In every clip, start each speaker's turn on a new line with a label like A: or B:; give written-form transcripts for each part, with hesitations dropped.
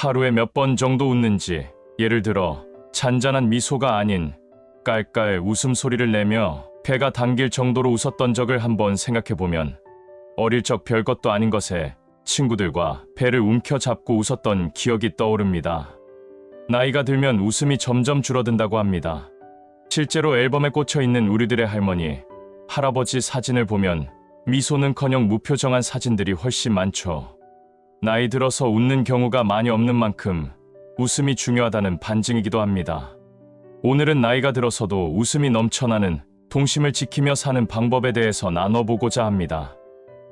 A: 하루에 몇 번 정도 웃는지, 예를 들어 잔잔한 미소가 아닌 깔깔 웃음소리를 내며 배가 당길 정도로 웃었던 적을 한번 생각해보면 어릴 적 별것도 아닌 것에 친구들과 배를 움켜잡고 웃었던 기억이 떠오릅니다. 나이가 들면 웃음이 점점 줄어든다고 합니다. 실제로 앨범에 꽂혀있는 우리들의 할머니, 할아버지 사진을 보면 미소는커녕 무표정한 사진들이 훨씬 많죠. 나이 들어서 웃는 경우가 많이 없는 만큼 웃음이 중요하다는 반증이기도 합니다. 오늘은 나이가 들어서도 웃음이 넘쳐나는 동심을 지키며 사는 방법에 대해서 나눠보고자 합니다.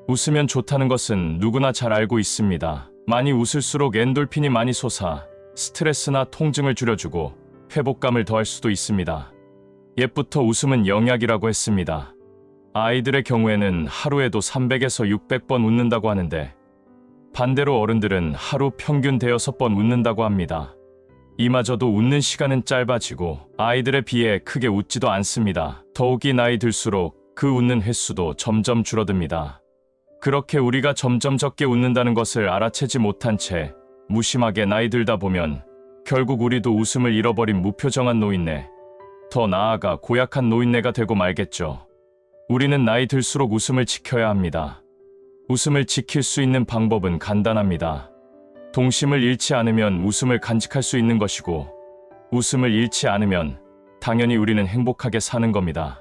A: 웃으면 좋다는 것은 누구나 잘 알고 있습니다. 많이 웃을수록 엔돌핀이 많이 솟아 스트레스나 통증을 줄여주고 회복감을 더할 수도 있습니다. 옛부터 웃음은 영약이라고 했습니다. 아이들의 경우에는 하루에도 300에서 600번 웃는다고 하는데 반대로 어른들은 하루 평균 대여섯 번 웃는다고 합니다. 이마저도 웃는 시간은 짧아지고 아이들에 비해 크게 웃지도 않습니다. 더욱이 나이 들수록 그 웃는 횟수도 점점 줄어듭니다. 그렇게 우리가 점점 적게 웃는다는 것을 알아채지 못한 채 무심하게 나이 들다 보면 결국 우리도 웃음을 잃어버린 무표정한 노인네, 더 나아가 고약한 노인네가 되고 말겠죠. 우리는 나이 들수록 웃음을 지켜야 합니다. 웃음을 지킬 수 있는 방법은 간단합니다. 동심을 잃지 않으면 웃음을 간직할 수 있는 것이고, 웃음을 잃지 않으면 당연히 우리는 행복하게 사는 겁니다.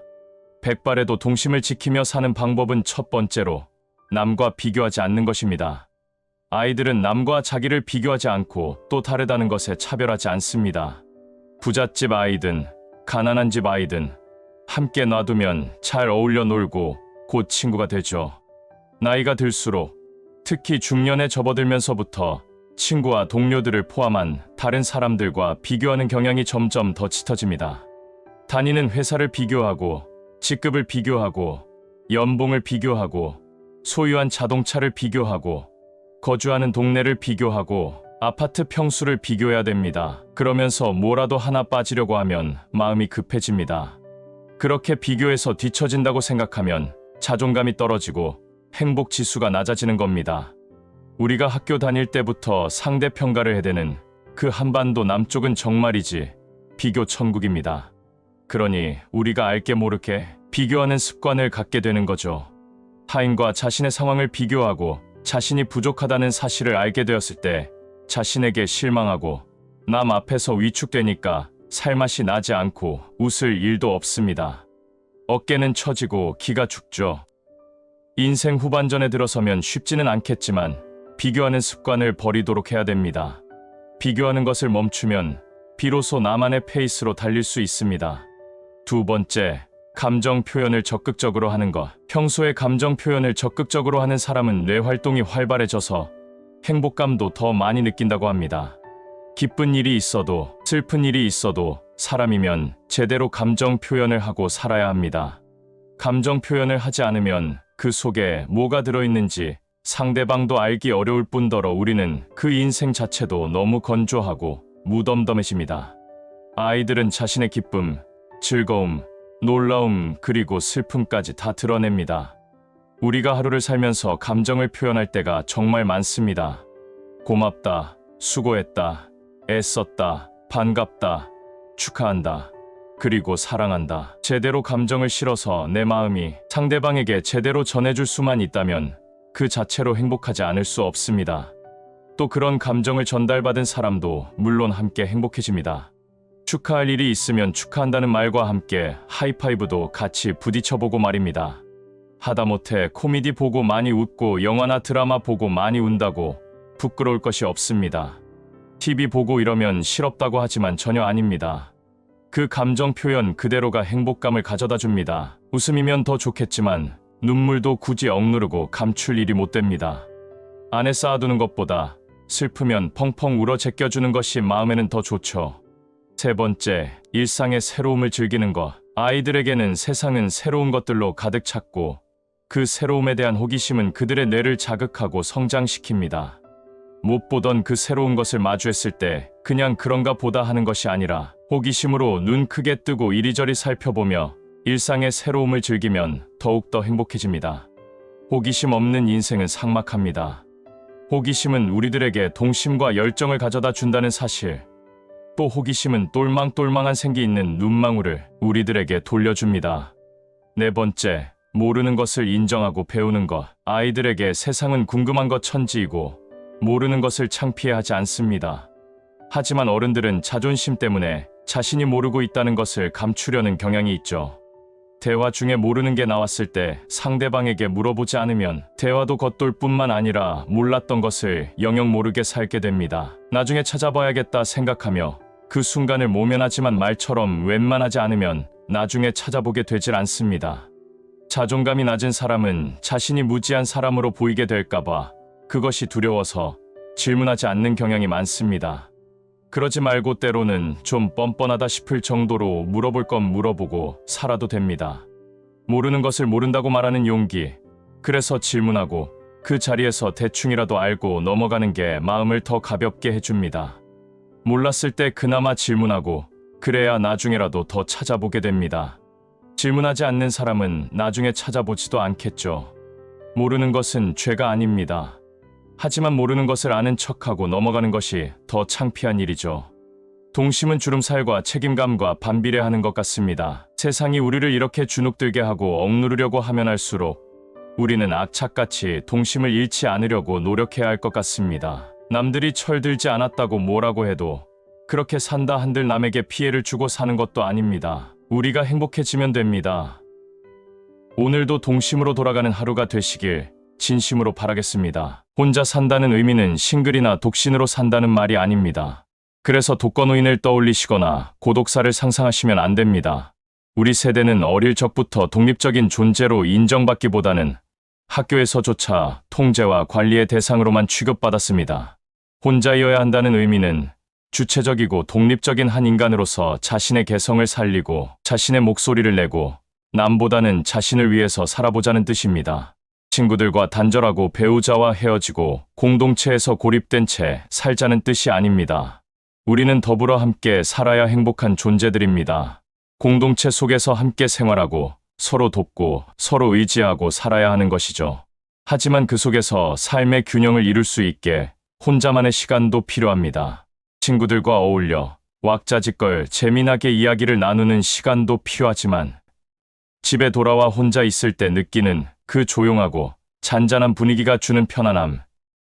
A: 백발에도 동심을 지키며 사는 방법은 첫 번째로 남과 비교하지 않는 것입니다. 아이들은 남과 자기를 비교하지 않고 또 다르다는 것에 차별하지 않습니다. 부잣집 아이든 가난한 집 아이든 함께 놔두면 잘 어울려 놀고 곧 친구가 되죠. 나이가 들수록 특히 중년에 접어들면서부터 친구와 동료들을 포함한 다른 사람들과 비교하는 경향이 점점 더 짙어집니다. 다니는 회사를 비교하고, 직급을 비교하고, 연봉을 비교하고, 소유한 자동차를 비교하고, 거주하는 동네를 비교하고, 아파트 평수를 비교해야 됩니다. 그러면서 뭐라도 하나 빠지려고 하면 마음이 급해집니다. 그렇게 비교해서 뒤처진다고 생각하면 자존감이 떨어지고 행복 지수가 낮아지는 겁니다. 우리가 학교 다닐 때부터 상대 평가를 해대는 그 한반도 남쪽은 정말이지 비교 천국입니다. 그러니 우리가 알게 모르게 비교하는 습관을 갖게 되는 거죠. 타인과 자신의 상황을 비교하고 자신이 부족하다는 사실을 알게 되었을 때 자신에게 실망하고 남 앞에서 위축되니까 살맛이 나지 않고 웃을 일도 없습니다. 어깨는 처지고 기가 죽죠. 인생 후반전에 들어서면 쉽지는 않겠지만 비교하는 습관을 버리도록 해야 됩니다. 비교하는 것을 멈추면 비로소 나만의 페이스로 달릴 수 있습니다. 두 번째, 감정 표현을 적극적으로 하는 것. 평소에 감정 표현을 적극적으로 하는 사람은 뇌 활동이 활발해져서 행복감도 더 많이 느낀다고 합니다. 기쁜 일이 있어도 슬픈 일이 있어도 사람이면 제대로 감정 표현을 하고 살아야 합니다. 감정 표현을 하지 않으면 그 속에 뭐가 들어있는지 상대방도 알기 어려울 뿐더러 우리는 그 인생 자체도 너무 건조하고 무덤덤해집니다. 아이들은 자신의 기쁨, 즐거움, 놀라움 그리고 슬픔까지 다 드러냅니다. 우리가 하루를 살면서 감정을 표현할 때가 정말 많습니다. 고맙다, 수고했다, 애썼다, 반갑다, 축하한다, 그리고 사랑한다. 제대로 감정을 실어서 내 마음이 상대방에게 제대로 전해줄 수만 있다면 그 자체로 행복하지 않을 수 없습니다. 또 그런 감정을 전달받은 사람도 물론 함께 행복해집니다. 축하할 일이 있으면 축하한다는 말과 함께 하이파이브도 같이 부딪혀보고 말입니다. 하다못해 코미디 보고 많이 웃고 영화나 드라마 보고 많이 운다고 부끄러울 것이 없습니다. TV 보고 이러면 실없다고 하지만 전혀 아닙니다. 그 감정 표현 그대로가 행복감을 가져다 줍니다. 웃음이면 더 좋겠지만 눈물도 굳이 억누르고 감출 일이 못 됩니다. 안에 쌓아두는 것보다 슬프면 펑펑 울어 제껴주는 것이 마음에는 더 좋죠. 세 번째, 일상의 새로움을 즐기는 것. 아이들에게는 세상은 새로운 것들로 가득 찼고 그 새로움에 대한 호기심은 그들의 뇌를 자극하고 성장시킵니다. 못 보던 그 새로운 것을 마주했을 때 그냥 그런가 보다 하는 것이 아니라 호기심으로 눈 크게 뜨고 이리저리 살펴보며 일상의 새로움을 즐기면 더욱더 행복해집니다. 호기심 없는 인생은 삭막합니다. 호기심은 우리들에게 동심과 열정을 가져다 준다는 사실, 또 호기심은 똘망똘망한 생기 있는 눈망울을 우리들에게 돌려줍니다. 네 번째, 모르는 것을 인정하고 배우는 것. 아이들에게 세상은 궁금한 것 천지이고 모르는 것을 창피해하지 않습니다. 하지만 어른들은 자존심 때문에 자신이 모르고 있다는 것을 감추려는 경향이 있죠. 대화 중에 모르는 게 나왔을 때 상대방에게 물어보지 않으면 대화도 겉돌 뿐만 아니라 몰랐던 것을 영영 모르게 살게 됩니다. 나중에 찾아봐야겠다 생각하며 그 순간을 모면하지만 말처럼 웬만하지 않으면 나중에 찾아보게 되질 않습니다. 자존감이 낮은 사람은 자신이 무지한 사람으로 보이게 될까봐 그것이 두려워서 질문하지 않는 경향이 많습니다. 그러지 말고 때로는 좀 뻔뻔하다 싶을 정도로 물어볼 건 물어보고 살아도 됩니다. 모르는 것을 모른다고 말하는 용기, 그래서 질문하고 그 자리에서 대충이라도 알고 넘어가는 게 마음을 더 가볍게 해줍니다. 몰랐을 때 그나마 질문하고 그래야 나중에라도 더 찾아보게 됩니다. 질문하지 않는 사람은 나중에 찾아보지도 않겠죠. 모르는 것은 죄가 아닙니다. 하지만 모르는 것을 아는 척하고 넘어가는 것이 더 창피한 일이죠. 동심은 주름살과 책임감과 반비례하는 것 같습니다. 세상이 우리를 이렇게 주눅들게 하고 억누르려고 하면 할수록 우리는 악착같이 동심을 잃지 않으려고 노력해야 할 것 같습니다. 남들이 철들지 않았다고 뭐라고 해도 그렇게 산다 한들 남에게 피해를 주고 사는 것도 아닙니다. 우리가 행복해지면 됩니다. 오늘도 동심으로 돌아가는 하루가 되시길 진심으로 바라겠습니다. 혼자 산다는 의미는 싱글이나 독신으로 산다는 말이 아닙니다. 그래서 독거노인을 떠올리시거나 고독사를 상상하시면 안 됩니다. 우리 세대는 어릴 적부터 독립적인 존재로 인정받기보다는 학교에서조차 통제와 관리의 대상으로만 취급받았습니다. 혼자여야 한다는 의미는 주체적이고 독립적인 한 인간으로서 자신의 개성을 살리고 자신의 목소리를 내고 남보다는 자신을 위해서 살아보자는 뜻입니다. 친구들과 단절하고 배우자와 헤어지고 공동체에서 고립된 채 살자는 뜻이 아닙니다. 우리는 더불어 함께 살아야 행복한 존재들입니다. 공동체 속에서 함께 생활하고 서로 돕고 서로 의지하고 살아야 하는 것이죠. 하지만 그 속에서 삶의 균형을 이룰 수 있게 혼자만의 시간도 필요합니다. 친구들과 어울려 왁자지껄 재미나게 이야기를 나누는 시간도 필요하지만 집에 돌아와 혼자 있을 때 느끼는 그 조용하고 잔잔한 분위기가 주는 편안함,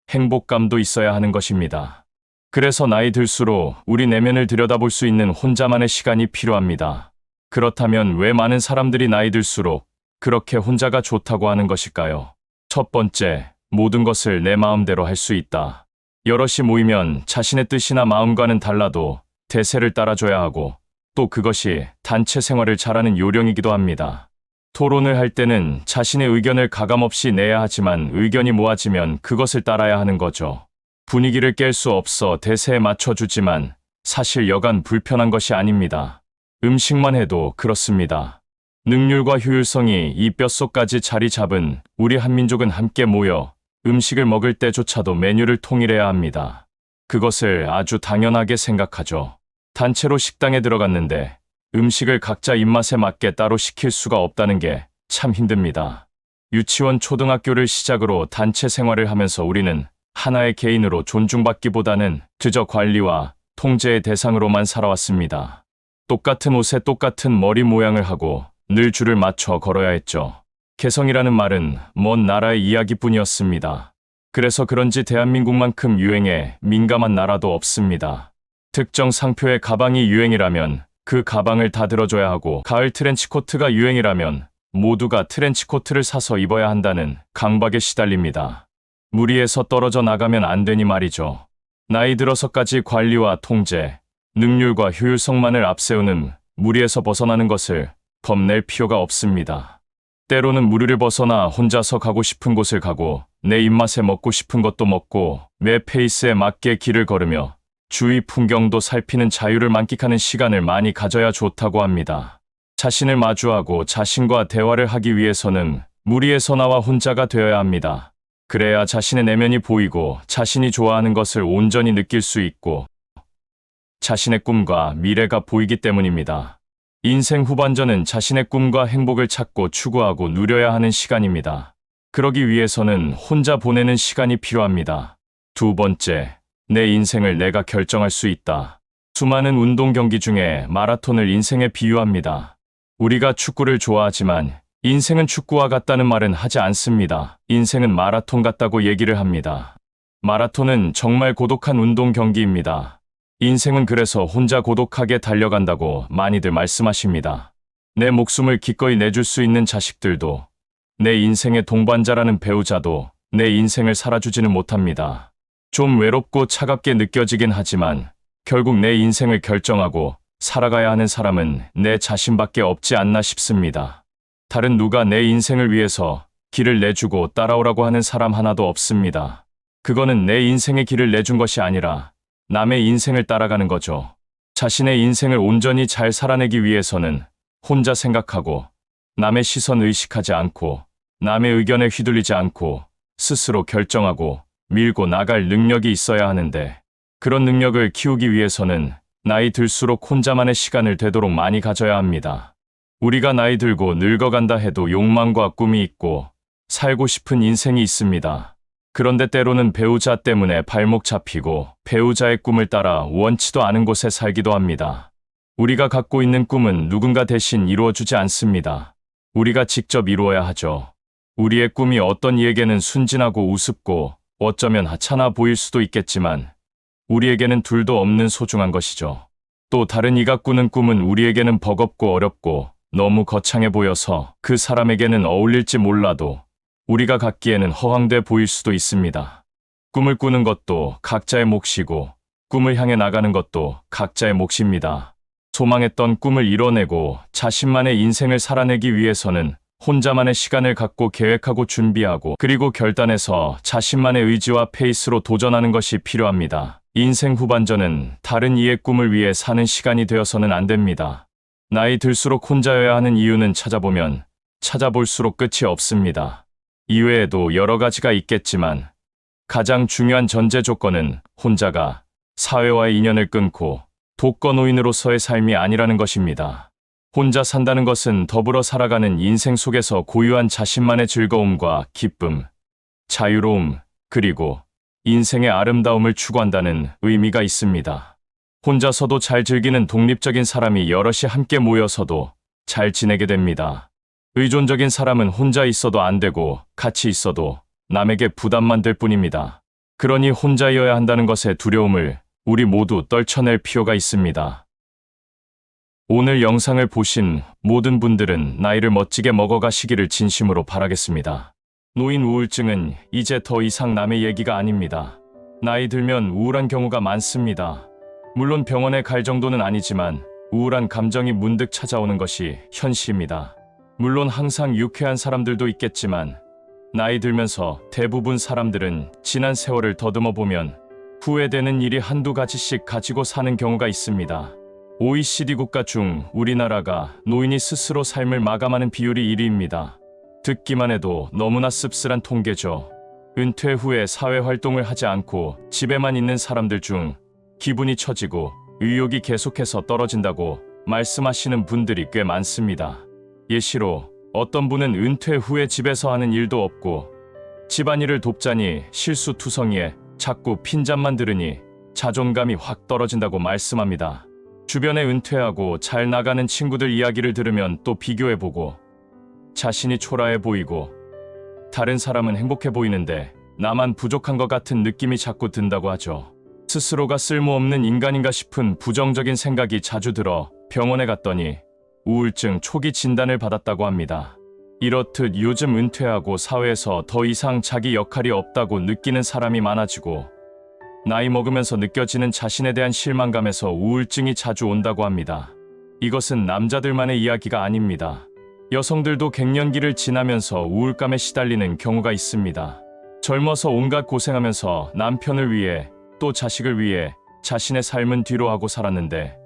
A: 행복감도 있어야 하는 것입니다. 그래서 나이 들수록 우리 내면을 들여다볼 수 있는 혼자만의 시간이 필요합니다. 그렇다면 왜 많은 사람들이 나이 들수록 그렇게 혼자가 좋다고 하는 것일까요? 첫 번째, 모든 것을 내 마음대로 할 수 있다. 여럿이 모이면 자신의 뜻이나 마음과는 달라도 대세를 따라줘야 하고 또 그것이 단체 생활을 잘하는 요령이기도 합니다. 토론을 할 때는 자신의 의견을 가감없이 내야 하지만 의견이 모아지면 그것을 따라야 하는 거죠. 분위기를 깰 수 없어 대세에 맞춰주지만 사실 여간 불편한 것이 아닙니다. 음식만 해도 그렇습니다. 능률과 효율성이 이 뼛속까지 자리 잡은 우리 한민족은 함께 모여 음식을 먹을 때조차도 메뉴를 통일해야 합니다. 그것을 아주 당연하게 생각하죠. 단체로 식당에 들어갔는데 음식을 각자 입맛에 맞게 따로 시킬 수가 없다는 게 참 힘듭니다. 유치원, 초등학교를 시작으로 단체 생활을 하면서 우리는 하나의 개인으로 존중받기보다는 그저 관리와 통제의 대상으로만 살아왔습니다. 똑같은 옷에 똑같은 머리 모양을 하고 늘 줄을 맞춰 걸어야 했죠. 개성이라는 말은 먼 나라의 이야기뿐이었습니다. 그래서 그런지 대한민국만큼 유행에 민감한 나라도 없습니다. 특정 상표의 가방이 유행이라면 그 가방을 다 들어줘야 하고 가을 트렌치코트가 유행이라면 모두가 트렌치코트를 사서 입어야 한다는 강박에 시달립니다. 무리에서 떨어져 나가면 안 되니 말이죠. 나이 들어서까지 관리와 통제, 능률과 효율성만을 앞세우는 무리에서 벗어나는 것을 겁낼 필요가 없습니다. 때로는 무리를 벗어나 혼자서 가고 싶은 곳을 가고 내 입맛에 먹고 싶은 것도 먹고 내 페이스에 맞게 길을 걸으며 주위 풍경도 살피는 자유를 만끽하는 시간을 많이 가져야 좋다고 합니다. 자신을 마주하고 자신과 대화를 하기 위해서는 무리에서 나와 혼자가 되어야 합니다. 그래야 자신의 내면이 보이고 자신이 좋아하는 것을 온전히 느낄 수 있고 자신의 꿈과 미래가 보이기 때문입니다. 인생 후반전은 자신의 꿈과 행복을 찾고 추구하고 누려야 하는 시간입니다. 그러기 위해서는 혼자 보내는 시간이 필요합니다. 두 번째, 내 인생을 내가 결정할 수 있다. 수많은 운동 경기 중에 마라톤을 인생에 비유합니다. 우리가 축구를 좋아하지만 인생은 축구와 같다는 말은 하지 않습니다. 인생은 마라톤 같다고 얘기를 합니다. 마라톤은 정말 고독한 운동 경기입니다. 인생은 그래서 혼자 고독하게 달려간다고 많이들 말씀하십니다. 내 목숨을 기꺼이 내줄 수 있는 자식들도, 내 인생의 동반자라는 배우자도 내 인생을 살아주지는 못합니다. 좀 외롭고 차갑게 느껴지긴 하지만 결국 내 인생을 결정하고 살아가야 하는 사람은 내 자신밖에 없지 않나 싶습니다. 다른 누가 내 인생을 위해서 길을 내주고 따라오라고 하는 사람 하나도 없습니다. 그거는 내 인생의 길을 내준 것이 아니라 남의 인생을 따라가는 거죠. 자신의 인생을 온전히 잘 살아내기 위해서는 혼자 생각하고 남의 시선 의식하지 않고 남의 의견에 휘둘리지 않고 스스로 결정하고 밀고 나갈 능력이 있어야 하는데, 그런 능력을 키우기 위해서는 나이 들수록 혼자만의 시간을 되도록 많이 가져야 합니다. 우리가 나이 들고 늙어간다 해도 욕망과 꿈이 있고 살고 싶은 인생이 있습니다. 그런데 때로는 배우자 때문에 발목 잡히고 배우자의 꿈을 따라 원치도 않은 곳에 살기도 합니다. 우리가 갖고 있는 꿈은 누군가 대신 이루어주지 않습니다. 우리가 직접 이루어야 하죠. 우리의 꿈이 어떤 이에게는 순진하고 우습고 어쩌면 하찮아 보일 수도 있겠지만 우리에게는 둘도 없는 소중한 것이죠. 또 다른 이가 꾸는 꿈은 우리에게는 버겁고 어렵고 너무 거창해 보여서 그 사람에게는 어울릴지 몰라도 우리가 갖기에는 허황돼 보일 수도 있습니다. 꿈을 꾸는 것도 각자의 몫이고 꿈을 향해 나가는 것도 각자의 몫입니다. 소망했던 꿈을 이뤄내고 자신만의 인생을 살아내기 위해서는 혼자만의 시간을 갖고 계획하고 준비하고 그리고 결단해서 자신만의 의지와 페이스로 도전하는 것이 필요합니다. 인생 후반전은 다른 이의 꿈을 위해 사는 시간이 되어서는 안 됩니다. 나이 들수록 혼자여야 하는 이유는 찾아보면 찾아볼수록 끝이 없습니다. 이외에도 여러 가지가 있겠지만 가장 중요한 전제 조건은 혼자가 사회와의 인연을 끊고 독거노인으로서의 삶이 아니라는 것입니다. 혼자 산다는 것은 더불어 살아가는 인생 속에서 고유한 자신만의 즐거움과 기쁨, 자유로움, 그리고 인생의 아름다움을 추구한다는 의미가 있습니다. 혼자서도 잘 즐기는 독립적인 사람이 여럿이 함께 모여서도 잘 지내게 됩니다. 의존적인 사람은 혼자 있어도 안 되고 같이 있어도 남에게 부담만 될 뿐입니다. 그러니 혼자여야 한다는 것의 두려움을 우리 모두 떨쳐낼 필요가 있습니다. 오늘 영상을 보신 모든 분들은 나이를 멋지게 먹어가시기를 진심으로 바라겠습니다. 노인 우울증은 이제 더 이상 남의 얘기가 아닙니다. 나이 들면 우울한 경우가 많습니다. 물론 병원에 갈 정도는 아니지만 우울한 감정이 문득 찾아오는 것이 현실입니다. 물론 항상 유쾌한 사람들도 있겠지만 나이 들면서 대부분 사람들은 지난 세월을 더듬어 보면 후회되는 일이 한두 가지씩 가지고 사는 경우가 있습니다. OECD 국가 중 우리나라가 노인이 스스로 삶을 마감하는 비율이 1위입니다. 듣기만 해도 너무나 씁쓸한 통계죠. 은퇴 후에 사회활동을 하지 않고 집에만 있는 사람들 중 기분이 처지고 의욕이 계속해서 떨어진다고 말씀하시는 분들이 꽤 많습니다. 예시로 어떤 분은 은퇴 후에 집에서 하는 일도 없고 집안일을 돕자니 실수투성이에 자꾸 핀잔만 들으니 자존감이 확 떨어진다고 말씀합니다. 주변에 은퇴하고 잘 나가는 친구들 이야기를 들으면 또 비교해보고 자신이 초라해 보이고 다른 사람은 행복해 보이는데 나만 부족한 것 같은 느낌이 자꾸 든다고 하죠. 스스로가 쓸모없는 인간인가 싶은 부정적인 생각이 자주 들어 병원에 갔더니 우울증 초기 진단을 받았다고 합니다. 이렇듯 요즘 은퇴하고 사회에서 더 이상 자기 역할이 없다고 느끼는 사람이 많아지고 나이 먹으면서 느껴지는 자신에 대한 실망감에서 우울증이 자주 온다고 합니다. 이것은 남자들만의 이야기가 아닙니다. 여성들도 갱년기를 지나면서 우울감에 시달리는 경우가 있습니다. 젊어서 온갖 고생하면서 남편을 위해 또 자식을 위해 자신의 삶은 뒤로 하고 살았는데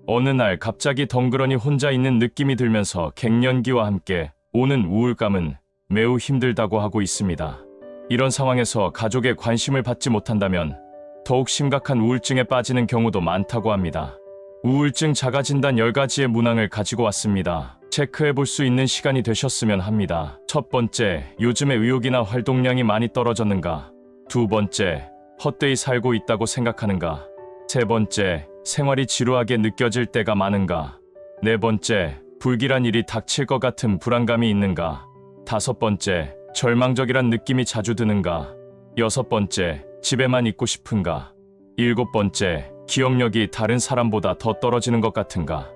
A: 어느 날 갑자기 덩그러니 혼자 있는 느낌이 들면서 갱년기와 함께 오는 우울감은 매우 힘들다고 하고 있습니다. 이런 상황에서 가족의 관심을 받지 못한다면 더욱 심각한 우울증에 빠지는 경우도 많다고 합니다. 우울증 자가진단 10가지의 문항을 가지고 왔습니다. 체크해 볼 수 있는 시간이 되셨으면 합니다. 첫 번째, 요즘에 의욕이나 활동량이 많이 떨어졌는가? 두 번째, 헛되이 살고 있다고 생각하는가? 세 번째, 생활이 지루하게 느껴질 때가 많은가? 네 번째, 불길한 일이 닥칠 것 같은 불안감이 있는가? 다섯 번째, 절망적이란 느낌이 자주 드는가? 여섯 번째, 집에만 있고 싶은가? 일곱 번째, 기억력이 다른 사람보다 더 떨어지는 것 같은가?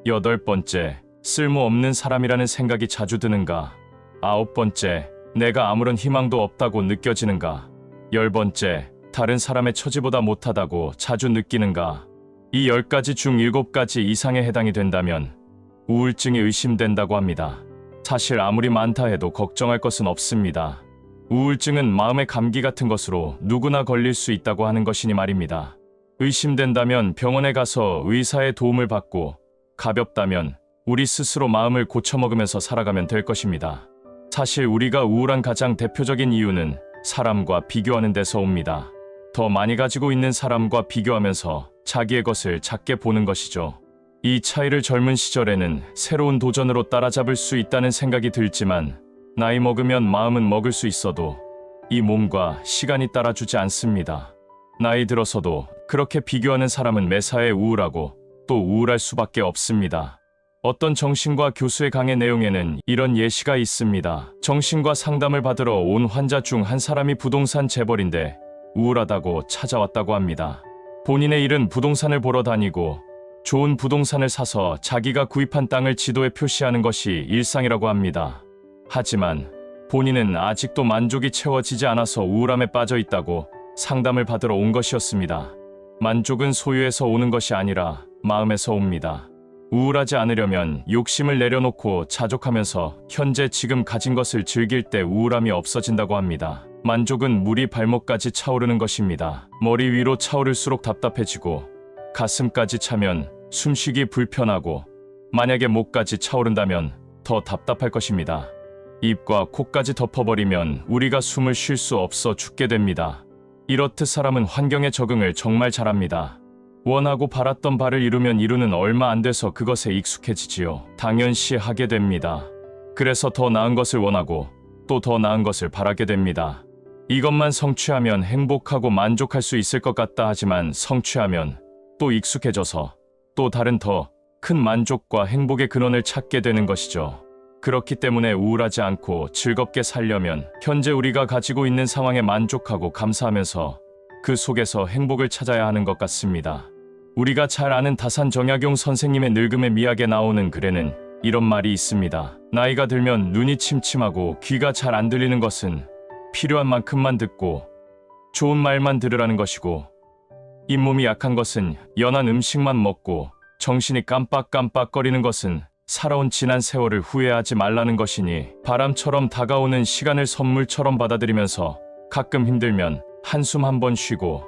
A: 여덟 번째, 쓸모없는 사람이라는 생각이 자주 드는가? 아홉 번째, 내가 아무런 희망도 없다고 느껴지는가? 열 번째, 다른 사람의 처지보다 못하다고 자주 느끼는가? 이 10가지 중 7가지 이상에 해당이 된다면 우울증이 의심된다고 합니다. 사실 아무리 많다 해도 걱정할 것은 없습니다. 우울증은 마음의 감기 같은 것으로 누구나 걸릴 수 있다고 하는 것이니 말입니다. 의심된다면 병원에 가서 의사의 도움을 받고, 가볍다면 우리 스스로 마음을 고쳐먹으면서 살아가면 될 것입니다. 사실 우리가 우울한 가장 대표적인 이유는 사람과 비교하는 데서 옵니다. 더 많이 가지고 있는 사람과 비교하면서 자기의 것을 작게 보는 것이죠. 이 차이를 젊은 시절에는 새로운 도전으로 따라잡을 수 있다는 생각이 들지만, 나이 먹으면 마음은 먹을 수 있어도 이 몸과 시간이 따라주지 않습니다. 나이 들어서도 그렇게 비교하는 사람은 매사에 우울하고 또 우울할 수밖에 없습니다. 어떤 정신과 교수의 강의 내용에는 이런 예시가 있습니다. 정신과 상담을 받으러 온 환자 중 한 사람이 부동산 재벌인데 우울하다고 찾아왔다고 합니다. 본인의 일은 부동산을 보러 다니고 좋은 부동산을 사서 자기가 구입한 땅을 지도에 표시하는 것이 일상이라고 합니다. 하지만 본인은 아직도 만족이 채워지지 않아서 우울함에 빠져 있다고 상담을 받으러 온 것이었습니다. 만족은 소유에서 오는 것이 아니라 마음에서 옵니다. 우울하지 않으려면 욕심을 내려놓고 자족하면서 현재 지금 가진 것을 즐길 때 우울함이 없어진다고 합니다. 만족은 물이 발목까지 차오르는 것입니다. 머리 위로 차오를수록 답답해지고 가슴까지 차면 숨쉬기 불편하고, 만약에 목까지 차오른다면 더 답답할 것입니다. 입과 코까지 덮어버리면 우리가 숨을 쉴 수 없어 죽게 됩니다. 이렇듯 사람은 환경에 적응을 정말 잘합니다. 원하고 바랐던 바를 이루면 이루는 얼마 안 돼서 그것에 익숙해지지요. 당연시 하게 됩니다. 그래서 더 나은 것을 원하고 또 더 나은 것을 바라게 됩니다. 이것만 성취하면 행복하고 만족할 수 있을 것 같다 하지만 성취하면 또 익숙해져서 또 다른 더 큰 만족과 행복의 근원을 찾게 되는 것이죠. 그렇기 때문에 우울하지 않고 즐겁게 살려면 현재 우리가 가지고 있는 상황에 만족하고 감사하면서 그 속에서 행복을 찾아야 하는 것 같습니다. 우리가 잘 아는 다산 정약용 선생님의 늙음의 미학에 나오는 글에는 이런 말이 있습니다. 나이가 들면 눈이 침침하고 귀가 잘 안 들리는 것은 필요한 만큼만 듣고 좋은 말만 들으라는 것이고, 잇몸이 약한 것은 연한 음식만 먹고 정신이 깜빡깜빡거리는 것은 살아온 지난 세월을 후회하지 말라는 것이니, 바람처럼 다가오는 시간을 선물처럼 받아들이면서 가끔 힘들면 한숨 한번 쉬고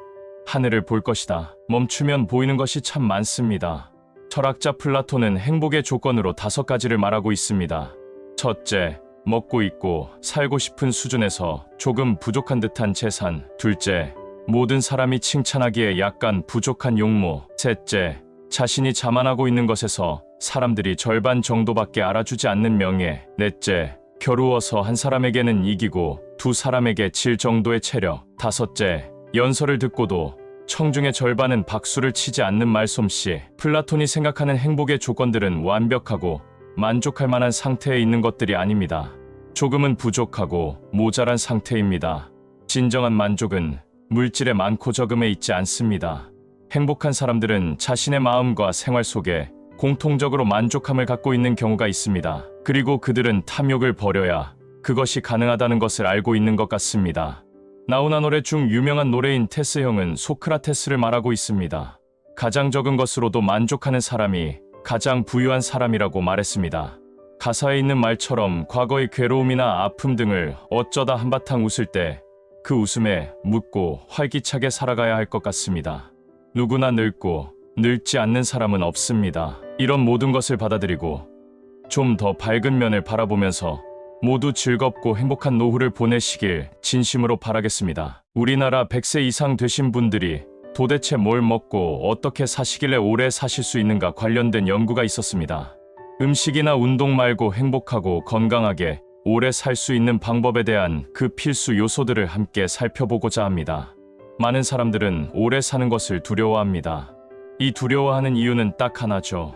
A: 하늘을 볼 것이다. 멈추면 보이는 것이 참 많습니다. 철학자 플라톤은 행복의 조건으로 5가지를 말하고 있습니다. 첫째, 먹고 있고 살고 싶은 수준에서 조금 부족한 듯한 재산. 둘째, 모든 사람이 칭찬하기에 약간 부족한 용모. 셋째, 자신이 자만하고 있는 것에서 사람들이 절반 정도밖에 알아주지 않는 명예. 넷째, 겨루어서 한 사람에게는 이기고 두 사람에게 질 정도의 체력. 다섯째, 연설을 듣고도 청중의 절반은 박수를 치지 않는 말솜씨. 플라톤이 생각하는 행복의 조건들은 완벽하고 만족할 만한 상태에 있는 것들이 아닙니다. 조금은 부족하고 모자란 상태입니다. 진정한 만족은 물질의 많고 적음에 있지 않습니다. 행복한 사람들은 자신의 마음과 생활 속에 공통적으로 만족함을 갖고 있는 경우가 있습니다. 그리고 그들은 탐욕을 버려야 그것이 가능하다는 것을 알고 있는 것 같습니다. 나훈아 노래 중 유명한 노래인 테스형은 소크라테스를 말하고 있습니다. 가장 적은 것으로도 만족하는 사람이 가장 부유한 사람이라고 말했습니다. 가사에 있는 말처럼 과거의 괴로움이나 아픔 등을 어쩌다 한바탕 웃을 때 그 웃음에 묻고 활기차게 살아가야 할 것 같습니다. 누구나 늙고 늙지 않는 사람은 없습니다. 이런 모든 것을 받아들이고 좀 더 밝은 면을 바라보면서 모두 즐겁고 행복한 노후를 보내시길 진심으로 바라겠습니다. 우리나라 100세 이상 되신 분들이 도대체 뭘 먹고 어떻게 사시길래 오래 사실 수 있는가 관련된 연구가 있었습니다. 음식이나 운동 말고 행복하고 건강하게 오래 살 수 있는 방법에 대한 그 필수 요소들을 함께 살펴보고자 합니다. 많은 사람들은 오래 사는 것을 두려워합니다. 이 두려워하는 이유는 딱 하나죠.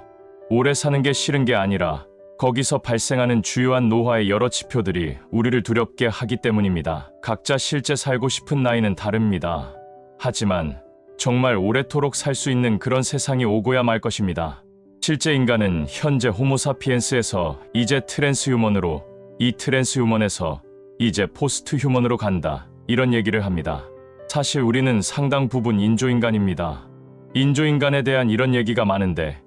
A: 오래 사는 게 싫은 게 아니라 거기서 발생하는 주요한 노화의 여러 지표들이 우리를 두렵게 하기 때문입니다. 각자 실제 살고 싶은 나이는 다릅니다. 하지만 정말 오래도록 살 수 있는 그런 세상이 오고야 말 것입니다. 실제 인간은 현재 호모사피엔스에서 이제 트랜스휴먼으로, 이 트랜스휴먼에서 이제 포스트휴먼으로 간다, 이런 얘기를 합니다. 사실 우리는 상당 부분 인조인간입니다. 인조인간에 대한 이런 얘기가 많은데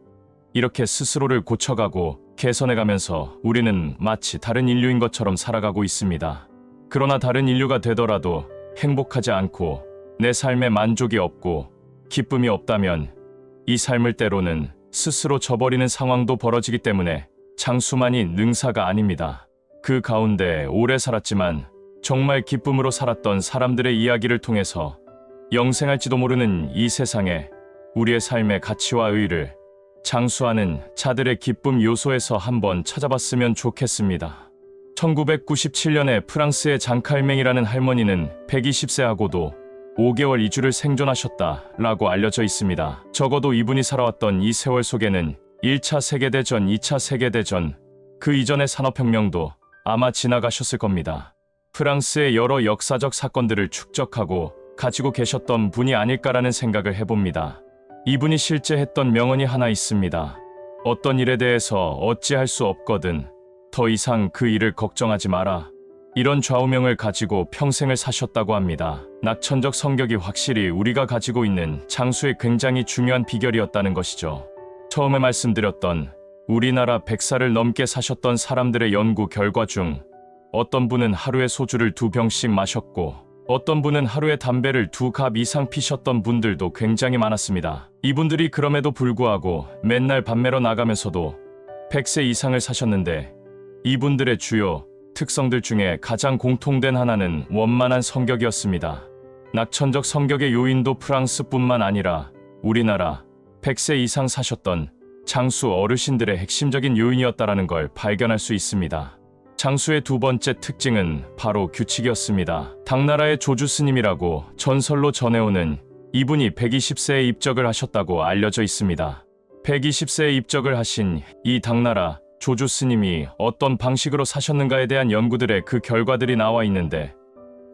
A: 이렇게 스스로를 고쳐가고 개선해가면서 우리는 마치 다른 인류인 것처럼 살아가고 있습니다. 그러나 다른 인류가 되더라도 행복하지 않고 내 삶에 만족이 없고 기쁨이 없다면 이 삶을 때로는 스스로 저버리는 상황도 벌어지기 때문에 장수만이 능사가 아닙니다. 그 가운데 오래 살았지만 정말 기쁨으로 살았던 사람들의 이야기를 통해서 영생할지도 모르는 이 세상에 우리의 삶의 가치와 의의를 장수하는 자들의 기쁨 요소에서 한번 찾아봤으면 좋겠습니다. 1997년에 프랑스의 장칼맹이라는 할머니는 120세하고도 5개월 2주를 생존하셨다라고 알려져 있습니다. 적어도 이분이 살아왔던 이 세월 속에는 1차 세계대전, 2차 세계대전, 그 이전의 산업혁명도 아마 지나가셨을 겁니다. 프랑스의 여러 역사적 사건들을 축적하고 가지고 계셨던 분이 아닐까라는 생각을 해봅니다. 이분이 실제 했던 명언이 하나 있습니다. 어떤 일에 대해서 어찌할 수 없거든 더 이상 그 일을 걱정하지 마라. 이런 좌우명을 가지고 평생을 사셨다고 합니다. 낙천적 성격이 확실히 우리가 가지고 있는 장수의 굉장히 중요한 비결이었다는 것이죠. 처음에 말씀드렸던 우리나라 100살을 넘게 사셨던 사람들의 연구 결과 중 어떤 분은 하루에 소주를 2병씩 마셨고 어떤 분은 하루에 담배를 2갑 이상 피셨던 분들도 굉장히 많았습니다. 이분들이 그럼에도 불구하고 맨날 밥 매러 나가면서도 100세 이상을 사셨는데 이분들의 주요 특성들 중에 가장 공통된 하나는 원만한 성격이었습니다. 낙천적 성격의 요인도 프랑스뿐만 아니라 우리나라 100세 이상 사셨던 장수 어르신들의 핵심적인 요인이었다라는 걸 발견할 수 있습니다. 장수의 두 번째 특징은 바로 규칙이었습니다. 당나라의 조주 스님이라고 전설로 전해오는 이분이 120세에 입적을 하셨다고 알려져 있습니다. 120세에 입적을 하신 이 당나라 조주 스님이 어떤 방식으로 사셨는가에 대한 연구들의 그 결과들이 나와 있는데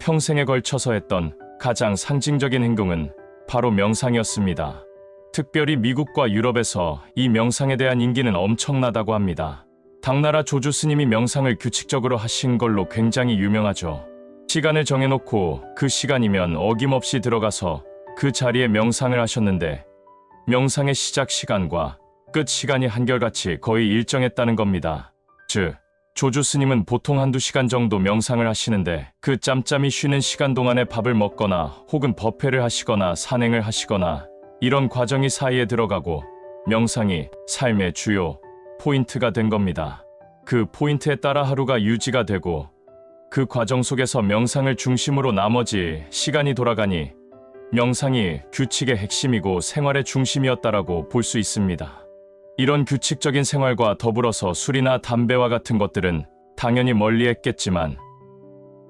A: 평생에 걸쳐서 했던 가장 상징적인 행동은 바로 명상이었습니다. 특별히 미국과 유럽에서 이 명상에 대한 인기는 엄청나다고 합니다. 당나라 조주 스님이 명상을 규칙적으로 하신 걸로 굉장히 유명하죠. 시간을 정해놓고 그 시간이면 어김없이 들어가서 그 자리에 명상을 하셨는데 명상의 시작 시간과 끝 시간이 한결같이 거의 일정했다는 겁니다. 즉, 조주 스님은 보통 1~2시간 정도 명상을 하시는데 그 짬짬이 쉬는 시간 동안에 밥을 먹거나 혹은 법회를 하시거나 산행을 하시거나 이런 과정이 사이에 들어가고 명상이 삶의 주요 포인트가 된 겁니다. 그 포인트에 따라 하루가 유지가 되고 그 과정 속에서 명상을 중심으로 나머지 시간이 돌아가니 명상이 규칙의 핵심이고 생활의 중심이었다라고 볼 수 있습니다. 이런 규칙적인 생활과 더불어서 술이나 담배와 같은 것들은 당연히 멀리했겠지만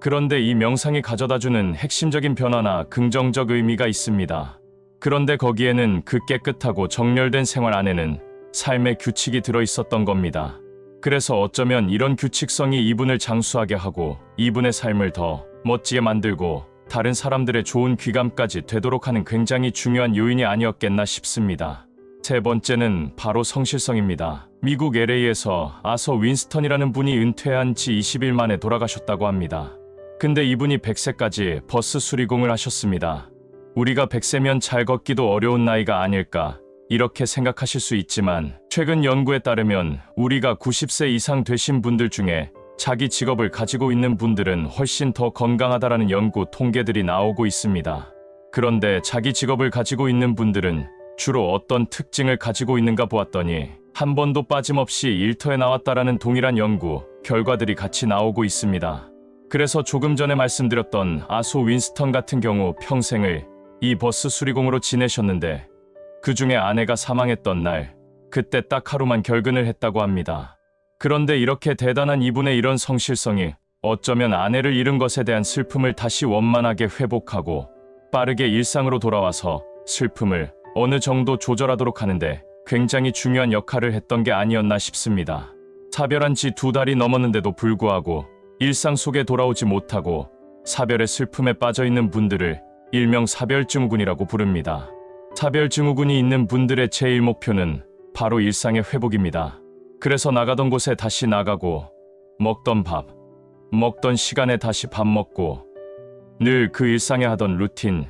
A: 그런데 이 명상이 가져다주는 핵심적인 변화나 긍정적 의미가 있습니다. 그런데 거기에는 그 깨끗하고 정렬된 생활 안에는 삶의 규칙이 들어있었던 겁니다. 그래서 어쩌면 이런 규칙성이 이분을 장수하게 하고 이분의 삶을 더 멋지게 만들고 다른 사람들의 좋은 귀감까지 되도록 하는 굉장히 중요한 요인이 아니었겠나 싶습니다. 세 번째는 바로 성실성입니다. 미국 LA에서 아서 윈스턴이라는 분이 은퇴한 지 20일 만에 돌아가셨다고 합니다. 근데 이분이 100세까지 버스 수리공을 하셨습니다. 우리가 100세면 잘 걷기도 어려운 나이가 아닐까 이렇게 생각하실 수 있지만 최근 연구에 따르면 우리가 90세 이상 되신 분들 중에 자기 직업을 가지고 있는 분들은 훨씬 더 건강하다라는 연구 통계들이 나오고 있습니다. 그런데 자기 직업을 가지고 있는 분들은 주로 어떤 특징을 가지고 있는가 보았더니 한 번도 빠짐없이 일터에 나왔다라는 동일한 연구 결과들이 같이 나오고 있습니다. 그래서 조금 전에 말씀드렸던 아소 윈스턴 같은 경우 평생을 이 버스 수리공으로 지내셨는데 그 중에 아내가 사망했던 날 그때 딱 하루만 결근을 했다고 합니다. 그런데 이렇게 대단한 이분의 이런 성실성이 어쩌면 아내를 잃은 것에 대한 슬픔을 다시 원만하게 회복하고 빠르게 일상으로 돌아와서 슬픔을 어느 정도 조절하도록 하는데 굉장히 중요한 역할을 했던 게 아니었나 싶습니다. 사별한 지 2달이 넘었는데도 불구하고 일상 속에 돌아오지 못하고 사별의 슬픔에 빠져있는 분들을 일명 사별증후군이라고 부릅니다. 사별증후군이 있는 분들의 제일 목표는 바로 일상의 회복입니다. 그래서 나가던 곳에 다시 나가고 먹던 밥, 먹던 시간에 다시 밥 먹고 늘 그 일상에 하던 루틴,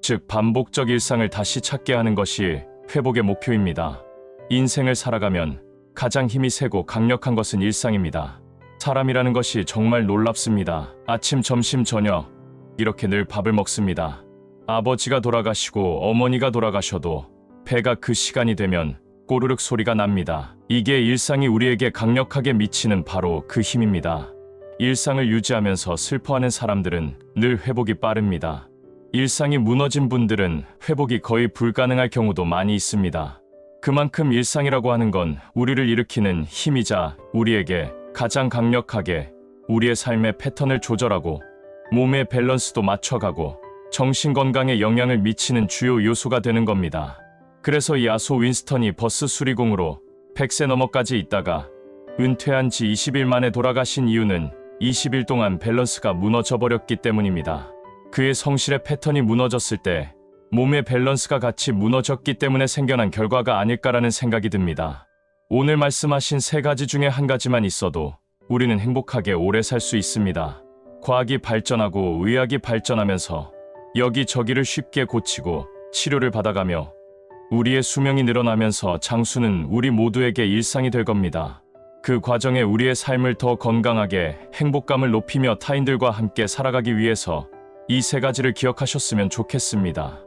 A: 즉 반복적 일상을 다시 찾게 하는 것이 회복의 목표입니다. 인생을 살아가면 가장 힘이 세고 강력한 것은 일상입니다. 사람이라는 것이 정말 놀랍습니다. 아침, 점심, 저녁 이렇게 늘 밥을 먹습니다. 아버지가 돌아가시고 어머니가 돌아가셔도 배가 그 시간이 되면 꼬르륵 소리가 납니다. 이게 일상이 우리에게 강력하게 미치는 바로 그 힘입니다. 일상을 유지하면서 슬퍼하는 사람들은 늘 회복이 빠릅니다. 일상이 무너진 분들은 회복이 거의 불가능할 경우도 많이 있습니다. 그만큼 일상이라고 하는 건 우리를 일으키는 힘이자 우리에게 가장 강력하게 우리의 삶의 패턴을 조절하고 몸의 밸런스도 맞춰가고 정신 건강에 영향을 미치는 주요 요소가 되는 겁니다. 그래서 야소 윈스턴이 버스 수리공으로 100세 넘어까지 있다가 은퇴한 지 20일 만에 돌아가신 이유는 20일 동안 밸런스가 무너져 버렸기 때문입니다. 그의 성실의 패턴이 무너졌을 때 몸의 밸런스가 같이 무너졌기 때문에 생겨난 결과가 아닐까라는 생각이 듭니다. 오늘 말씀하신 3가지 중에 한 가지만 있어도 우리는 행복하게 오래 살 수 있습니다. 과학이 발전하고 의학이 발전하면서 여기저기를 쉽게 고치고 치료를 받아가며 우리의 수명이 늘어나면서 장수는 우리 모두에게 일상이 될 겁니다. 그 과정에 우리의 삶을 더 건강하게 행복감을 높이며 타인들과 함께 살아가기 위해서 이 3가지를 기억하셨으면 좋겠습니다.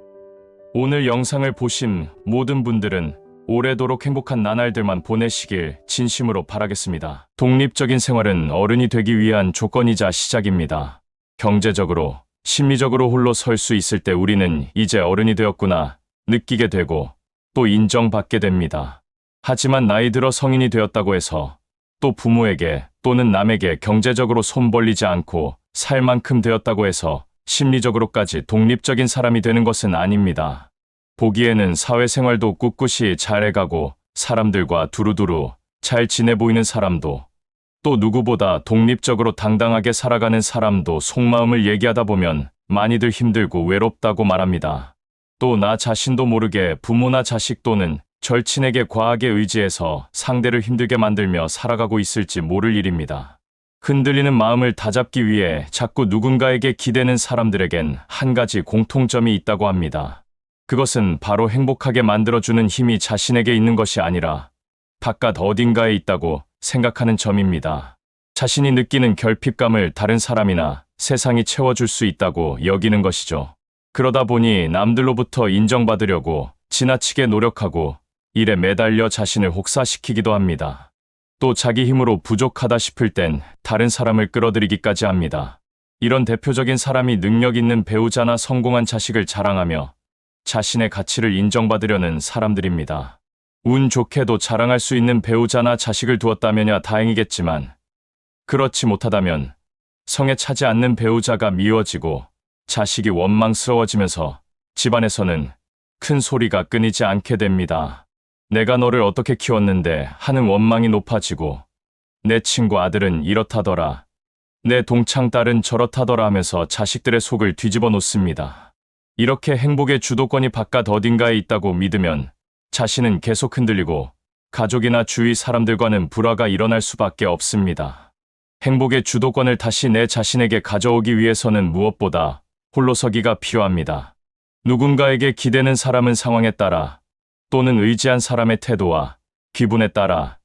A: 오늘 영상을 보신 모든 분들은 오래도록 행복한 나날들만 보내시길 진심으로 바라겠습니다. 독립적인 생활은 어른이 되기 위한 조건이자 시작입니다. 경제적으로, 심리적으로 홀로 설 수 있을 때 우리는 이제 어른이 되었구나 느끼게 되고 또 인정받게 됩니다. 하지만 나이 들어 성인이 되었다고 해서 또 부모에게 또는 남에게 경제적으로 손 벌리지 않고 살 만큼 되었다고 해서 심리적으로까지 독립적인 사람이 되는 것은 아닙니다. 보기에는 사회생활도 꿋꿋이 잘해가고 사람들과 두루두루 잘 지내 보이는 사람도 또 누구보다 독립적으로 당당하게 살아가는 사람도 속마음을 얘기하다 보면 많이들 힘들고 외롭다고 말합니다. 또 나 자신도 모르게 부모나 자식 또는 절친에게 과하게 의지해서 상대를 힘들게 만들며 살아가고 있을지 모를 일입니다. 흔들리는 마음을 다잡기 위해 자꾸 누군가에게 기대는 사람들에겐 한 가지 공통점이 있다고 합니다. 그것은 바로 행복하게 만들어주는 힘이 자신에게 있는 것이 아니라 바깥 어딘가에 있다고 생각하는 점입니다. 자신이 느끼는 결핍감을 다른 사람이나 세상이 채워줄 수 있다고 여기는 것이죠. 그러다 보니 남들로부터 인정받으려고 지나치게 노력하고 일에 매달려 자신을 혹사시키기도 합니다. 또 자기 힘으로 부족하다 싶을 땐 다른 사람을 끌어들이기까지 합니다. 이런 대표적인 사람이 능력 있는 배우자나 성공한 자식을 자랑하며 자신의 가치를 인정받으려는 사람들입니다. 운 좋게도 자랑할 수 있는 배우자나 자식을 두었다면야 다행이겠지만 그렇지 못하다면 성에 차지 않는 배우자가 미워지고 자식이 원망스러워지면서 집안에서는 큰 소리가 끊이지 않게 됩니다. 내가 너를 어떻게 키웠는데 하는 원망이 높아지고 내 친구 아들은 이렇다더라, 내 동창 딸은 저렇다더라 하면서 자식들의 속을 뒤집어 놓습니다. 이렇게 행복의 주도권이 바깥 어딘가에 있다고 믿으면 자신은 계속 흔들리고 가족이나 주위 사람들과는 불화가 일어날 수밖에 없습니다. 행복의 주도권을 다시 내 자신에게 가져오기 위해서는 무엇보다 홀로서기가 필요합니다. 누군가에게 기대는 사람은 상황에 따라 또는 의지한 사람의 태도와 기분에 따라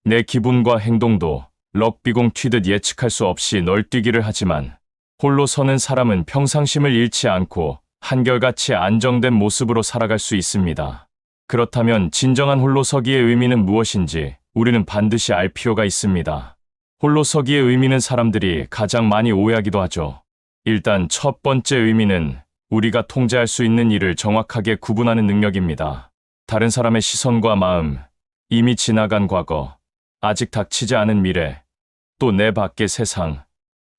A: 내 기분과 행동도 럭비공 튀듯 예측할 수 없이 널뛰기를 하지만 홀로 서는 사람은 평상심을 잃지 않고 한결같이 안정된 모습으로 살아갈 수 있습니다. 그렇다면 진정한 홀로서기의 의미는 무엇인지 우리는 반드시 알 필요가 있습니다. 홀로서기의 의미는 사람들이 가장 많이 오해하기도 하죠. 일단 첫 번째 의미는 우리가 통제할 수 있는 일을 정확하게 구분하는 능력입니다. 다른 사람의 시선과 마음, 이미 지나간 과거, 아직 닥치지 않은 미래, 또 내 밖의 세상,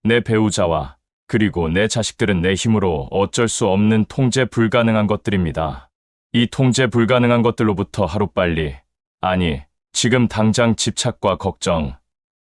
A: 내 배우자와 그리고 내 자식들은 내 힘으로 어쩔 수 없는 통제 불가능한 것들입니다. 이 통제 불가능한 것들로부터 하루빨리, 아니, 지금 당장 집착과 걱정,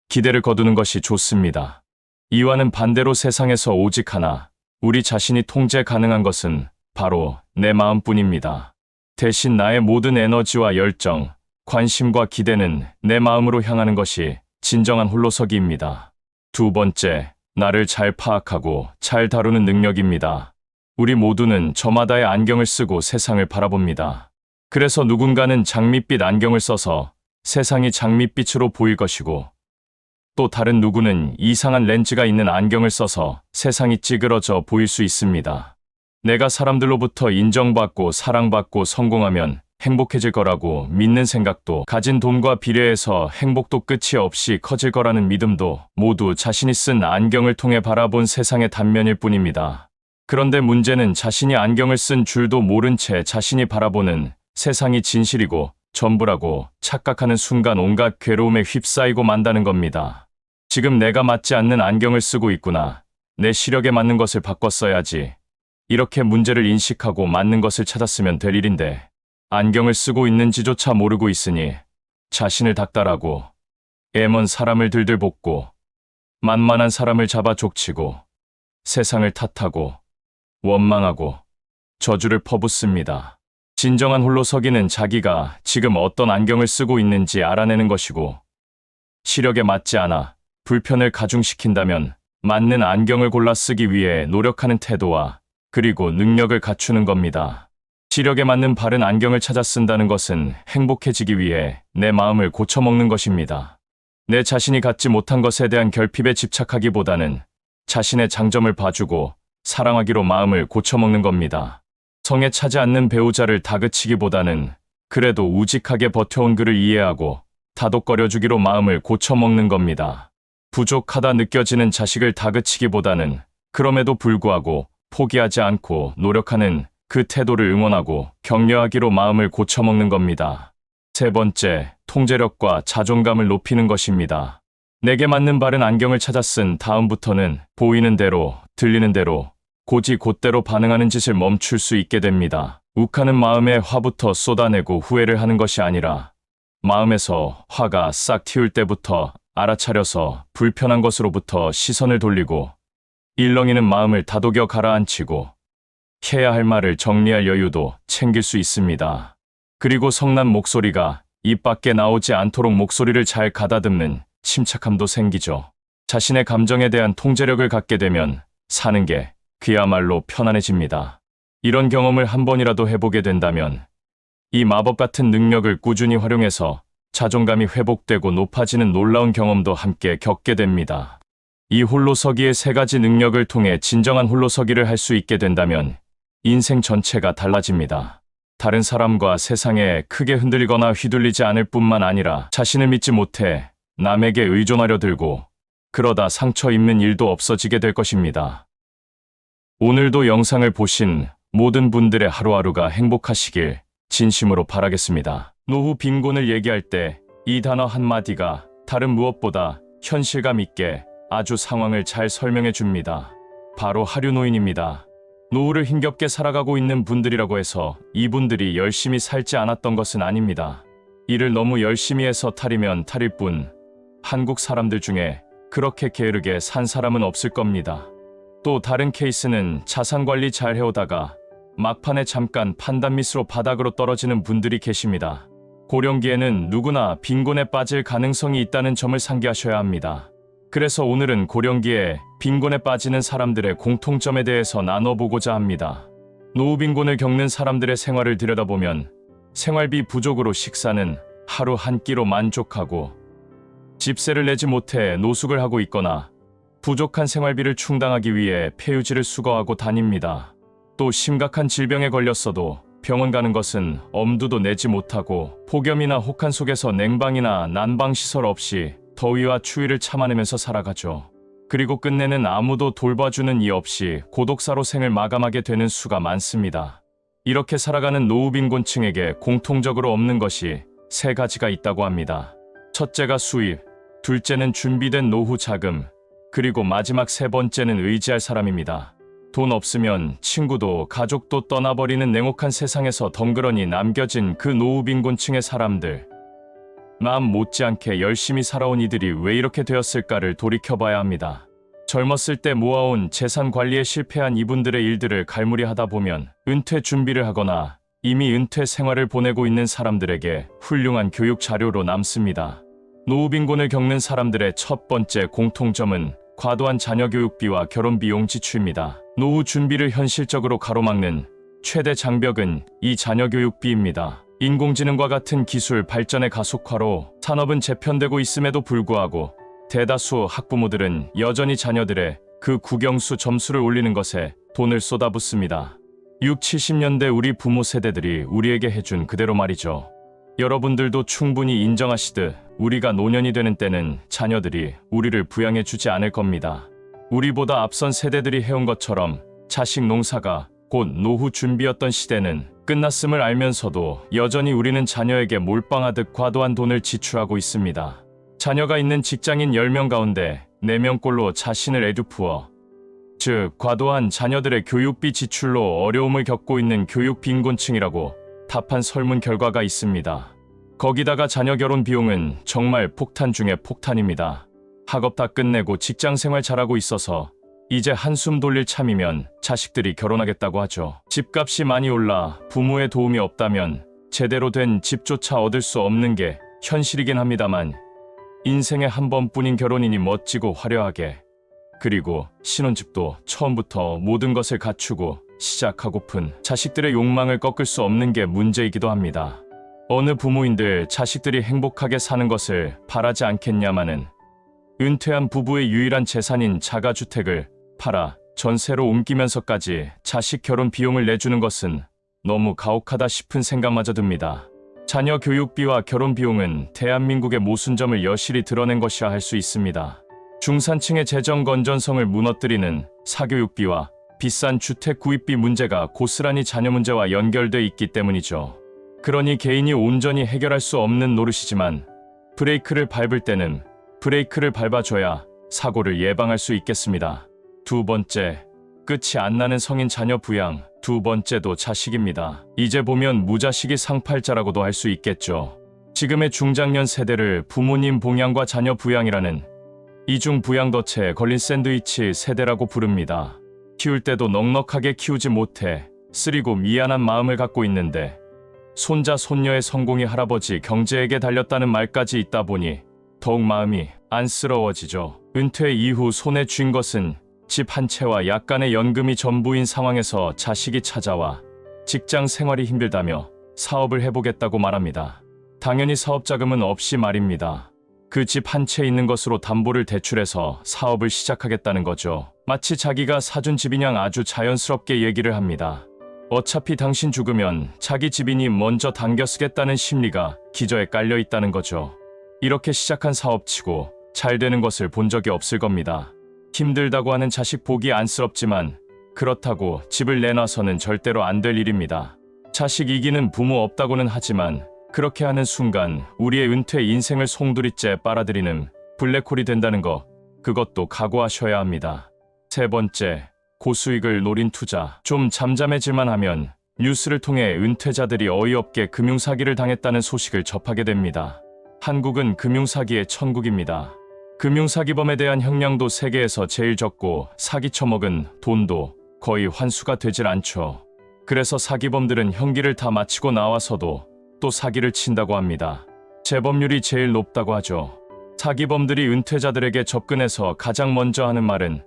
A: 기대를 거두는 것이 좋습니다. 이와는 반대로 세상에서 오직 하나, 우리 자신이 통제 가능한 것은 바로 내 마음뿐입니다. 대신 나의 모든 에너지와 열정, 관심과 기대는 내 마음으로 향하는 것이 진정한 홀로서기입니다. 두 번째, 나를 잘 파악하고 잘 다루는 능력입니다. 우리 모두는 저마다의 안경을 쓰고 세상을 바라봅니다. 그래서 누군가는 장밋빛 안경을 써서 세상이 장밋빛으로 보일 것이고, 또 다른 누구는 이상한 렌즈가 있는 안경을 써서 세상이 찌그러져 보일 수 있습니다. 내가 사람들로부터 인정받고 사랑받고 성공하면 행복해질 거라고 믿는 생각도, 가진 돈과 비례해서 행복도 끝이 없이 커질 거라는 믿음도 모두 자신이 쓴 안경을 통해 바라본 세상의 단면일 뿐입니다. 그런데 문제는 자신이 안경을 쓴 줄도 모른 채 자신이 바라보는 세상이 진실이고 전부라고 착각하는 순간 온갖 괴로움에 휩싸이고 만다는 겁니다. 지금 내가 맞지 않는 안경을 쓰고 있구나. 내 시력에 맞는 것을 바꿔 써야지. 이렇게 문제를 인식하고 맞는 것을 찾았으면 될 일인데, 안경을 쓰고 있는지조차 모르고 있으니 자신을 닥달하고 애먼 사람을 들들 볶고 만만한 사람을 잡아 족치고 세상을 탓하고 원망하고 저주를 퍼붓습니다. 진정한 홀로서기는 자기가 지금 어떤 안경을 쓰고 있는지 알아내는 것이고, 시력에 맞지 않아 불편을 가중시킨다면 맞는 안경을 골라 쓰기 위해 노력하는 태도와 그리고 능력을 갖추는 겁니다. 시력에 맞는 바른 안경을 찾아 쓴다는 것은 행복해지기 위해 내 마음을 고쳐먹는 것입니다. 내 자신이 갖지 못한 것에 대한 결핍에 집착하기보다는 자신의 장점을 봐주고 사랑하기로 마음을 고쳐먹는 겁니다. 성에 차지 않는 배우자를 다그치기보다는 그래도 우직하게 버텨온 그를 이해하고 다독거려주기로 마음을 고쳐먹는 겁니다. 부족하다 느껴지는 자식을 다그치기보다는 그럼에도 불구하고 포기하지 않고 노력하는 그 태도를 응원하고 격려하기로 마음을 고쳐먹는 겁니다. 세 번째, 통제력과 자존감을 높이는 것입니다. 내게 맞는 바른 안경을 찾아 쓴 다음부터는 보이는 대로, 들리는 대로, 곧이곧대로 반응하는 짓을 멈출 수 있게 됩니다. 욱하는 마음에 화부터 쏟아내고 후회를 하는 것이 아니라 마음에서 화가 싹 틔울 때부터 알아차려서 불편한 것으로부터 시선을 돌리고 일렁이는 마음을 다독여 가라앉히고 해야 할 말을 정리할 여유도 챙길 수 있습니다. 그리고 성난 목소리가 입 밖에 나오지 않도록 목소리를 잘 가다듬는 침착함도 생기죠. 자신의 감정에 대한 통제력을 갖게 되면 사는 게 그야말로 편안해집니다. 이런 경험을 한 번이라도 해보게 된다면 이 마법 같은 능력을 꾸준히 활용해서 자존감이 회복되고 높아지는 놀라운 경험도 함께 겪게 됩니다. 이 홀로서기의 세 가지 능력을 통해 진정한 홀로서기를 할 수 있게 된다면 인생 전체가 달라집니다. 다른 사람과 세상에 크게 흔들리거나 휘둘리지 않을 뿐만 아니라 자신을 믿지 못해 남에게 의존하려 들고 그러다 상처 입는 일도 없어지게 될 것입니다. 오늘도 영상을 보신 모든 분들의 하루하루가 행복하시길 진심으로 바라겠습니다. 노후 빈곤을 얘기할 때 이 단어 한마디가 다른 무엇보다 현실감 있게 아주 상황을 잘 설명해 줍니다. 바로 하류노인입니다. 노후를 힘겹게 살아가고 있는 분들이라고 해서 이분들이 열심히 살지 않았던 것은 아닙니다. 일을 너무 열심히 해서 탈이면 탈일 뿐 한국 사람들 중에 그렇게 게으르게 산 사람은 없을 겁니다. 또 다른 케이스는 자산 관리 잘 해오다가 막판에 잠깐 판단 미스로 바닥으로 떨어지는 분들이 계십니다. 고령기에는 누구나 빈곤에 빠질 가능성이 있다는 점을 상기하셔야 합니다. 그래서 오늘은 고령기에 빈곤에 빠지는 사람들의 공통점에 대해서 나눠보고자 합니다. 노후 빈곤을 겪는 사람들의 생활을 들여다보면 생활비 부족으로 식사는 하루 한 끼로 만족하고 집세를 내지 못해 노숙을 하고 있거나 부족한 생활비를 충당하기 위해 폐유지를 수거하고 다닙니다. 또 심각한 질병에 걸렸어도 병원 가는 것은 엄두도 내지 못하고 폭염이나 혹한 속에서 냉방이나 난방시설 없이 더위와 추위를 참아내면서 살아가죠. 그리고 끝내는 아무도 돌봐주는 이 없이 고독사로 생을 마감하게 되는 수가 많습니다. 이렇게 살아가는 노후 빈곤층에게 공통적으로 없는 것이 세 가지가 있다고 합니다. 첫째가 수입, 둘째는 준비된 노후 자금, 그리고 마지막 세 번째는 의지할 사람입니다. 돈 없으면 친구도 가족도 떠나버리는 냉혹한 세상에서 덩그러니 남겨진 그 노후 빈곤층의 사람들. 마음 못지않게 열심히 살아온 이들이 왜 이렇게 되었을까를 돌이켜봐야 합니다. 젊었을 때 모아온 재산 관리에 실패한 이분들의 일들을 갈무리하다 보면 은퇴 준비를 하거나 이미 은퇴 생활을 보내고 있는 사람들에게 훌륭한 교육 자료로 남습니다. 노후 빈곤을 겪는 사람들의 첫 번째 공통점은 과도한 자녀 교육비와 결혼 비용 지출입니다. 노후 준비를 현실적으로 가로막는 최대 장벽은 이 자녀 교육비입니다. 인공지능과 같은 기술 발전의 가속화로 산업은 재편되고 있음에도 불구하고 대다수 학부모들은 여전히 자녀들의 그 국영수 점수를 올리는 것에 돈을 쏟아붓습니다. 6, 70년대 우리 부모 세대들이 우리에게 해준 그대로 말이죠. 여러분들도 충분히 인정하시듯 우리가 노년이 되는 때는 자녀들이 우리를 부양해주지 않을 겁니다. 우리보다 앞선 세대들이 해온 것처럼 자식 농사가 곧 노후 준비였던 시대는 끝났음을 알면서도 여전히 우리는 자녀에게 몰빵하듯 과도한 돈을 지출하고 있습니다. 자녀가 있는 직장인 10명 가운데 4명꼴로 자신을 에듀푸어, 즉 과도한 자녀들의 교육비 지출로 어려움을 겪고 있는 교육 빈곤층이라고 답한 설문 결과가 있습니다. 거기다가 자녀 결혼 비용은 정말 폭탄 중에 폭탄입니다. 학업 다 끝내고 직장 생활 잘하고 있어서 이제 한숨 돌릴 참이면 자식들이 결혼하겠다고 하죠. 집값이 많이 올라 부모의 도움이 없다면 제대로 된 집조차 얻을 수 없는 게 현실이긴 합니다만 인생에 한 번뿐인 결혼이니 멋지고 화려하게, 그리고 신혼집도 처음부터 모든 것을 갖추고 시작하고픈 자식들의 욕망을 꺾을 수 없는 게 문제이기도 합니다. 어느 부모인들 자식들이 행복하게 사는 것을 바라지 않겠냐마는 은퇴한 부부의 유일한 재산인 자가주택을 팔아 전세로 옮기면서까지 자식 결혼 비용을 내주는 것은 너무 가혹하다 싶은 생각마저 듭니다. 자녀 교육비와 결혼 비용은 대한민국의 모순점을 여실히 드러낸 것이라 할 수 있습니다. 중산층의 재정 건전성을 무너뜨리는 사교육비와 비싼 주택 구입비 문제가 고스란히 자녀 문제와 연결돼 있기 때문이죠. 그러니 개인이 온전히 해결할 수 없는 노릇이지만 브레이크를 밟을 때는 브레이크를 밟아줘야 사고를 예방할 수 있겠습니다. 두 번째, 끝이 안 나는 성인 자녀 부양. 두 번째도 자식입니다. 이제 보면 무자식이 상팔자라고도 할 수 있겠죠. 지금의 중장년 세대를 부모님 봉양과 자녀 부양이라는 이중 부양덫에 걸린 샌드위치 세대라고 부릅니다. 키울 때도 넉넉하게 키우지 못해 쓰리고 미안한 마음을 갖고 있는데 손자 손녀의 성공이 할아버지 경제에게 달렸다는 말까지 있다 보니 더욱 마음이 안쓰러워지죠. 은퇴 이후 손에 쥔 것은 집 한 채와 약간의 연금이 전부인 상황에서 자식이 찾아와 직장 생활이 힘들다며 사업을 해보겠다고 말합니다. 당연히 사업 자금은 없이 말입니다. 그 집 한 채 있는 것으로 담보를 대출해서 사업을 시작하겠다는 거죠. 마치 자기가 사준 집이냥 아주 자연스럽게 얘기를 합니다. 어차피 당신 죽으면 자기 집이니 먼저 당겨 쓰겠다는 심리가 기저에 깔려 있다는 거죠. 이렇게 시작한 사업치고 잘 되는 것을 본 적이 없을 겁니다. 힘들다고 하는 자식 보기 안쓰럽지만 그렇다고 집을 내놔서는 절대로 안 될 일입니다. 자식 이기는 부모 없다고는 하지만 그렇게 하는 순간 우리의 은퇴 인생을 송두리째 빨아들이는 블랙홀이 된다는 거, 그것도 각오하셔야 합니다. 세 번째, 고수익을 노린 투자. 좀 잠잠해질만 하면 뉴스를 통해 은퇴자들이 어이없게 금융사기를 당했다는 소식을 접하게 됩니다. 한국은 금융사기의 천국입니다. 금융사기범에 대한 형량도 세계에서 제일 적고 사기 처먹은 돈도 거의 환수가 되질 않죠. 그래서 사기범들은 형기를 다 마치고 나와서도 또 사기를 친다고 합니다. 재범률이 제일 높다고 하죠. 사기범들이 은퇴자들에게 접근해서 가장 먼저 하는 말은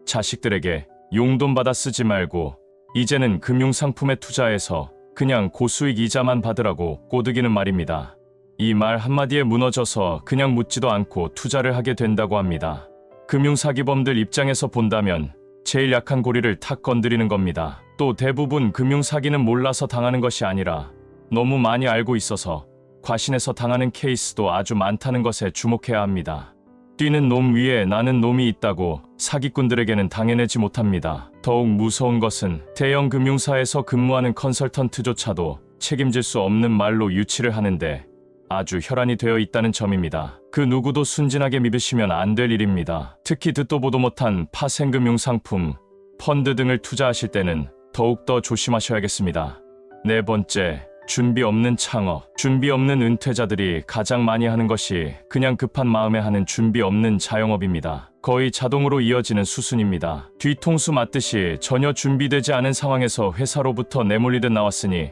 A: 자식들에게 용돈 받아 쓰지 말고 이제는 금융상품에 투자해서 그냥 고수익 이자만 받으라고 꼬드기는 말입니다. 이 말 한마디에 무너져서 그냥 묻지도 않고 투자를 하게 된다고 합니다. 금융사기범들 입장에서 본다면 제일 약한 고리를 탁 건드리는 겁니다. 또 대부분 금융사기는 몰라서 당하는 것이 아니라 너무 많이 알고 있어서 과신해서 당하는 케이스도 아주 많다는 것에 주목해야 합니다. 뛰는 놈 위에 나는 놈이 있다고 사기꾼들에게는 당해내지 못합니다. 더욱 무서운 것은 대형 금융사에서 근무하는 컨설턴트조차도 책임질 수 없는 말로 유치를 하는데 아주 혈안이 되어 있다는 점입니다. 그 누구도 순진하게 믿으시면 안 될 일입니다. 특히 듣도 보도 못한 파생금융 상품, 펀드 등을 투자하실 때는 더욱더 조심하셔야겠습니다. 네 번째, 준비 없는 창업. 준비 없는 은퇴자들이 가장 많이 하는 것이 그냥 급한 마음에 하는 준비 없는 자영업입니다. 거의 자동으로 이어지는 수순입니다. 뒤통수 맞듯이 전혀 준비되지 않은 상황에서 회사로부터 내몰리듯 나왔으니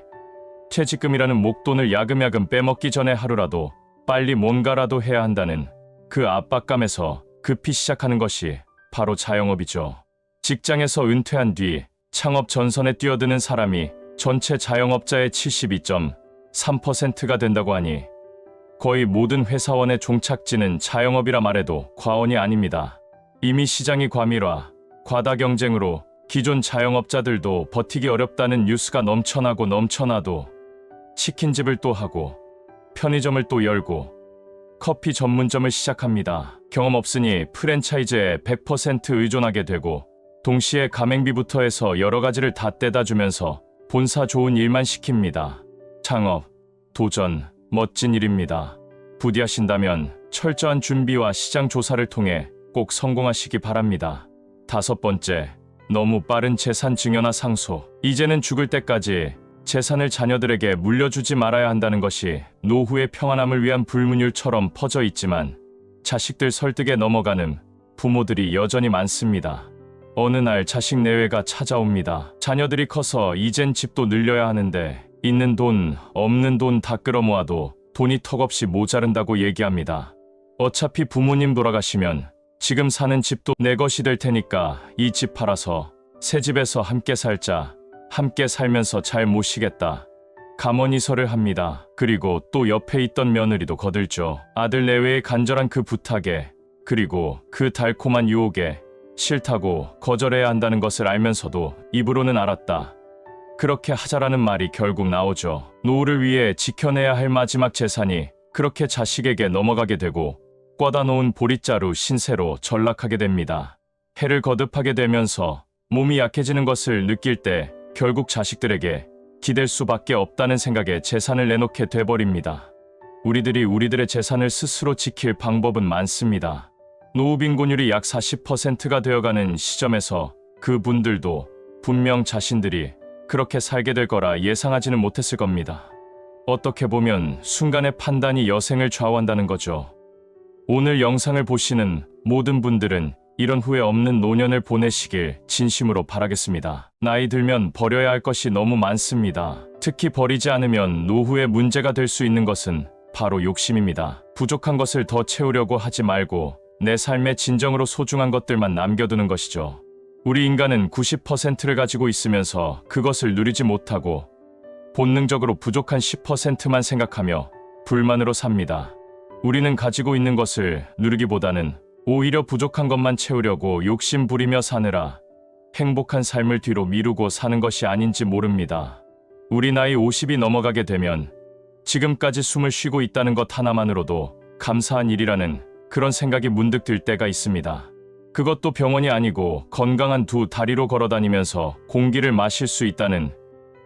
A: 퇴직금이라는 목돈을 야금야금 빼먹기 전에 하루라도 빨리 뭔가라도 해야 한다는 그 압박감에서 급히 시작하는 것이 바로 자영업이죠. 직장에서 은퇴한 뒤 창업 전선에 뛰어드는 사람이 전체 자영업자의 72.3%가 된다고 하니 거의 모든 회사원의 종착지는 자영업이라 말해도 과언이 아닙니다. 이미 시장이 과밀화, 과다 경쟁으로 기존 자영업자들도 버티기 어렵다는 뉴스가 넘쳐나도 치킨집을 또 하고 편의점을 또 열고 커피 전문점을 시작합니다. 경험 없으니 프랜차이즈에 100% 의존하게 되고 동시에 가맹비부터 해서 여러 가지를 다 떼다 주면서 본사 좋은 일만 시킵니다. 창업, 도전, 멋진 일입니다. 부디하신다면 철저한 준비와 시장 조사를 통해 꼭 성공하시기 바랍니다. 다섯 번째, 너무 빠른 재산 증여나 상속. 이제는 죽을 때까지 재산을 자녀들에게 물려주지 말아야 한다는 것이 노후의 평안함을 위한 불문율처럼 퍼져 있지만 자식들 설득에 넘어가는 부모들이 여전히 많습니다. 어느 날 자식 내외가 찾아옵니다. 자녀들이 커서 이젠 집도 늘려야 하는데 있는 돈, 없는 돈 다 끌어모아도 돈이 턱없이 모자른다고 얘기합니다. 어차피 부모님 돌아가시면 지금 사는 집도 내 것이 될 테니까 이 집 팔아서 새 집에서 함께 살자. 함께 살면서 잘 모시겠다. 감언이설을 합니다. 그리고 또 옆에 있던 며느리도 거들죠. 아들 내외의 간절한 그 부탁에, 그리고 그 달콤한 유혹에 싫다고 거절해야 한다는 것을 알면서도 입으로는 알았다. 그렇게 하자라는 말이 결국 나오죠. 노후를 위해 지켜내야 할 마지막 재산이 그렇게 자식에게 넘어가게 되고 꿔다 놓은 보릿자루 신세로 전락하게 됩니다. 해를 거듭하게 되면서 몸이 약해지는 것을 느낄 때 결국 자식들에게 기댈 수밖에 없다는 생각에 재산을 내놓게 돼버립니다. 우리들이 우리들의 재산을 스스로 지킬 방법은 많습니다. 노후 빈곤율이 약 40%가 되어가는 시점에서 그분들도 분명 자신들이 그렇게 살게 될 거라 예상하지는 못했을 겁니다. 어떻게 보면 순간의 판단이 여생을 좌우한다는 거죠. 오늘 영상을 보시는 모든 분들은 이런 후회 없는 노년을 보내시길 진심으로 바라겠습니다. 나이 들면 버려야 할 것이 너무 많습니다. 특히 버리지 않으면 노후에 문제가 될 수 있는 것은 바로 욕심입니다. 부족한 것을 더 채우려고 하지 말고 내 삶의 진정으로 소중한 것들만 남겨두는 것이죠. 우리 인간은 90%를 가지고 있으면서 그것을 누리지 못하고 본능적으로 부족한 10%만 생각하며 불만으로 삽니다. 우리는 가지고 있는 것을 누리기보다는 오히려 부족한 것만 채우려고 욕심 부리며 사느라 행복한 삶을 뒤로 미루고 사는 것이 아닌지 모릅니다. 우리 나이 50이 넘어가게 되면 지금까지 숨을 쉬고 있다는 것 하나만으로도 감사한 일이라는 그런 생각이 문득 들 때가 있습니다. 그것도 병원이 아니고 건강한 두 다리로 걸어다니면서 공기를 마실 수 있다는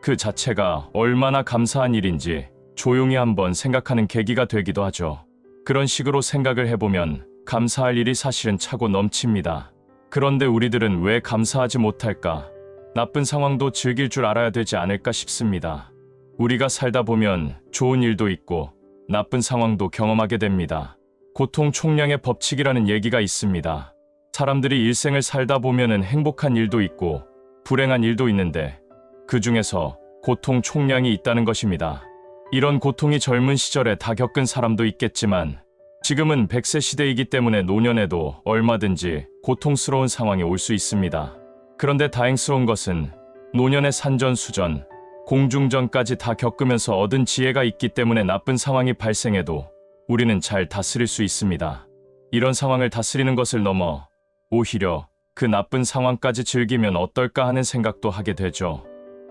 A: 그 자체가 얼마나 감사한 일인지 조용히 한번 생각하는 계기가 되기도 하죠. 그런 식으로 생각을 해보면 감사할 일이 사실은 차고 넘칩니다. 그런데 우리들은 왜 감사하지 못할까? 나쁜 상황도 즐길 줄 알아야 되지 않을까 싶습니다. 우리가 살다 보면 좋은 일도 있고 나쁜 상황도 경험하게 됩니다. 고통 총량의 법칙이라는 얘기가 있습니다. 사람들이 일생을 살다 보면은 행복한 일도 있고 불행한 일도 있는데 그 중에서 고통 총량이 있다는 것입니다. 이런 고통이 젊은 시절에 다 겪은 사람도 있겠지만 지금은 100세 시대이기 때문에 노년에도 얼마든지 고통스러운 상황이 올 수 있습니다. 그런데 다행스러운 것은 노년의 산전수전, 공중전까지 다 겪으면서 얻은 지혜가 있기 때문에 나쁜 상황이 발생해도 우리는 잘 다스릴 수 있습니다. 이런 상황을 다스리는 것을 넘어 오히려 그 나쁜 상황까지 즐기면 어떨까 하는 생각도 하게 되죠.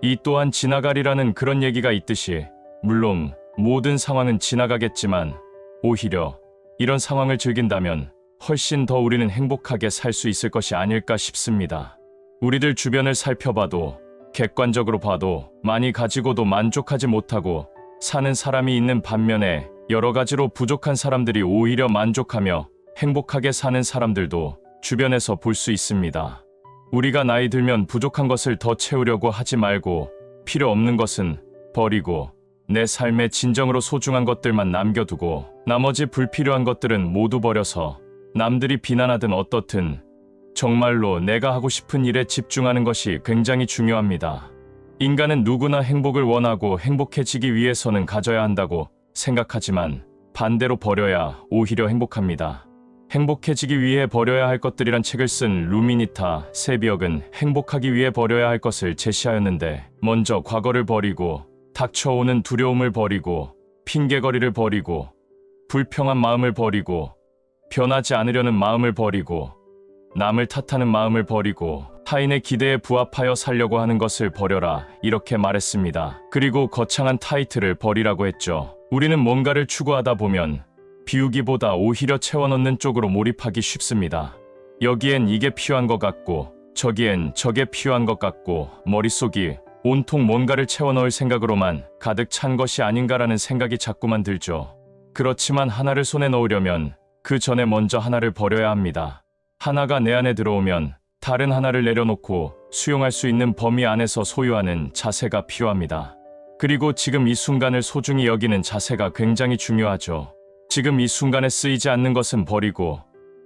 A: 이 또한 지나가리라는 그런 얘기가 있듯이 물론 모든 상황은 지나가겠지만 오히려 이런 상황을 즐긴다면 훨씬 더 우리는 행복하게 살 수 있을 것이 아닐까 싶습니다. 우리들 주변을 살펴봐도 객관적으로 봐도 많이 가지고도 만족하지 못하고 사는 사람이 있는 반면에 여러 가지로 부족한 사람들이 오히려 만족하며 행복하게 사는 사람들도 주변에서 볼 수 있습니다. 우리가 나이 들면 부족한 것을 더 채우려고 하지 말고 필요 없는 것은 버리고 내 삶에 진정으로 소중한 것들만 남겨두고 나머지 불필요한 것들은 모두 버려서 남들이 비난하든 어떻든 정말로 내가 하고 싶은 일에 집중하는 것이 굉장히 중요합니다. 인간은 누구나 행복을 원하고 행복해지기 위해서는 가져야 한다고 생각하지만 반대로 버려야 오히려 행복합니다. 행복해지기 위해 버려야 할 것들이란 책을 쓴 루미니타 세비역은 행복하기 위해 버려야 할 것을 제시하였는데, 먼저 과거를 버리고 닥쳐오는 두려움을 버리고 핑계거리를 버리고 불평한 마음을 버리고 변하지 않으려는 마음을 버리고 남을 탓하는 마음을 버리고 타인의 기대에 부합하여 살려고 하는 것을 버려라, 이렇게 말했습니다. 그리고 거창한 타이틀을 버리라고 했죠. 우리는 뭔가를 추구하다 보면 비우기보다 오히려 채워넣는 쪽으로 몰입하기 쉽습니다. 여기엔 이게 필요한 것 같고 저기엔 저게 필요한 것 같고 머릿속이 온통 뭔가를 채워넣을 생각으로만 가득 찬 것이 아닌가라는 생각이 자꾸만 들죠. 그렇지만 하나를 손에 넣으려면 그 전에 먼저 하나를 버려야 합니다. 하나가 내 안에 들어오면 다른 하나를 내려놓고 수용할 수 있는 범위 안에서 소유하는 자세가 필요합니다. 그리고 지금 이 순간을 소중히 여기는 자세가 굉장히 중요하죠. 지금 이 순간에 쓰이지 않는 것은 버리고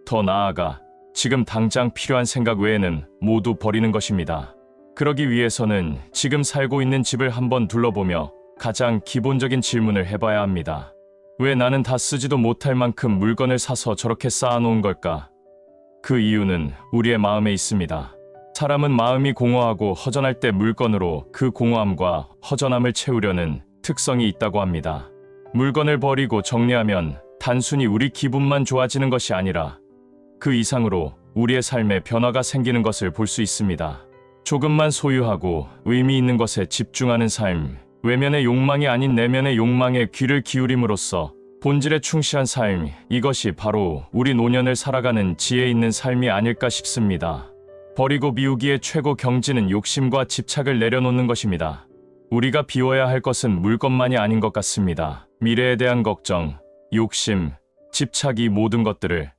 A: 더 나아가 지금 당장 필요한 생각 외에는 모두 버리는 것입니다. 그러기 위해서는 지금 살고 있는 집을 한번 둘러보며 가장 기본적인 질문을 해봐야 합니다. 왜 나는 다 쓰지도 못할 만큼 물건을 사서 저렇게 쌓아놓은 걸까? 그 이유는 우리의 마음에 있습니다. 사람은 마음이 공허하고 허전할 때 물건으로 그 공허함과 허전함을 채우려는 특성이 있다고 합니다. 물건을 버리고 정리하면 단순히 우리 기분만 좋아지는 것이 아니라 그 이상으로 우리의 삶에 변화가 생기는 것을 볼 수 있습니다. 조금만 소유하고 의미 있는 것에 집중하는 삶, 외면의 욕망이 아닌 내면의 욕망에 귀를 기울임으로써 본질에 충실한 삶, 이것이 바로 우리 노년을 살아가는 지혜 있는 삶이 아닐까 싶습니다. 버리고 미우기의 최고 경지는 욕심과 집착을 내려놓는 것입니다. 우리가 비워야 할 것은 물건만이 아닌 것 같습니다. 미래에 대한 걱정, 욕심, 집착, 이 모든 것들을,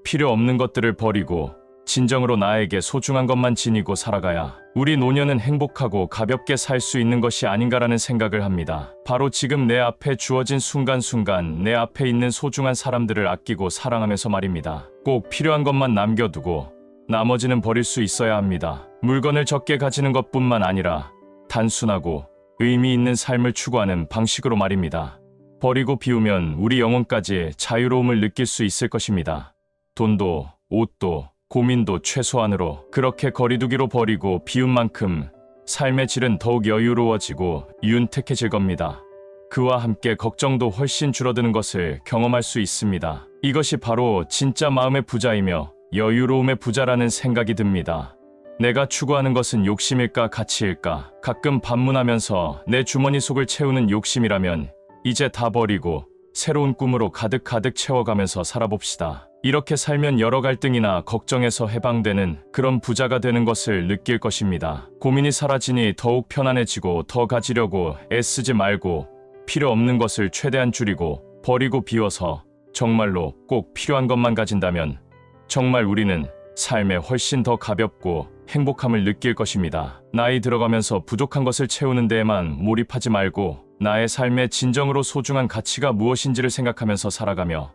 A: 필요 없는 것들을 버리고 진정으로 나에게 소중한 것만 지니고 살아가야 우리 노년은 행복하고 가볍게 살 수 있는 것이 아닌가라는 생각을 합니다. 바로 지금 내 앞에 주어진 순간순간 내 앞에 있는 소중한 사람들을 아끼고 사랑하면서 말입니다. 꼭 필요한 것만 남겨두고 나머지는 버릴 수 있어야 합니다. 물건을 적게 가지는 것뿐만 아니라 단순하고 의미 있는 삶을 추구하는 방식으로 말입니다. 버리고 비우면 우리 영혼까지 자유로움을 느낄 수 있을 것입니다. 돈도, 옷도, 고민도 최소한으로 그렇게 거리두기로 버리고 비운 만큼 삶의 질은 더욱 여유로워지고 윤택해질 겁니다. 그와 함께 걱정도 훨씬 줄어드는 것을 경험할 수 있습니다. 이것이 바로 진짜 마음의 부자이며 여유로움의 부자라는 생각이 듭니다. 내가 추구하는 것은 욕심일까 가치일까? 가끔 반문하면서 내 주머니 속을 채우는 욕심이라면 이제 다 버리고 새로운 꿈으로 가득 채워가면서 살아봅시다. 이렇게 살면 여러 갈등이나 걱정에서 해방되는 그런 부자가 되는 것을 느낄 것입니다. 고민이 사라지니 더욱 편안해지고 더 가지려고 애쓰지 말고 필요 없는 것을 최대한 줄이고 버리고 비워서 정말로 꼭 필요한 것만 가진다면 정말 우리는 삶에 훨씬 더 가볍고 행복함을 느낄 것입니다. 나이 들어가면서 부족한 것을 채우는 데에만 몰입하지 말고 나의 삶에 진정으로 소중한 가치가 무엇인지를 생각하면서 살아가며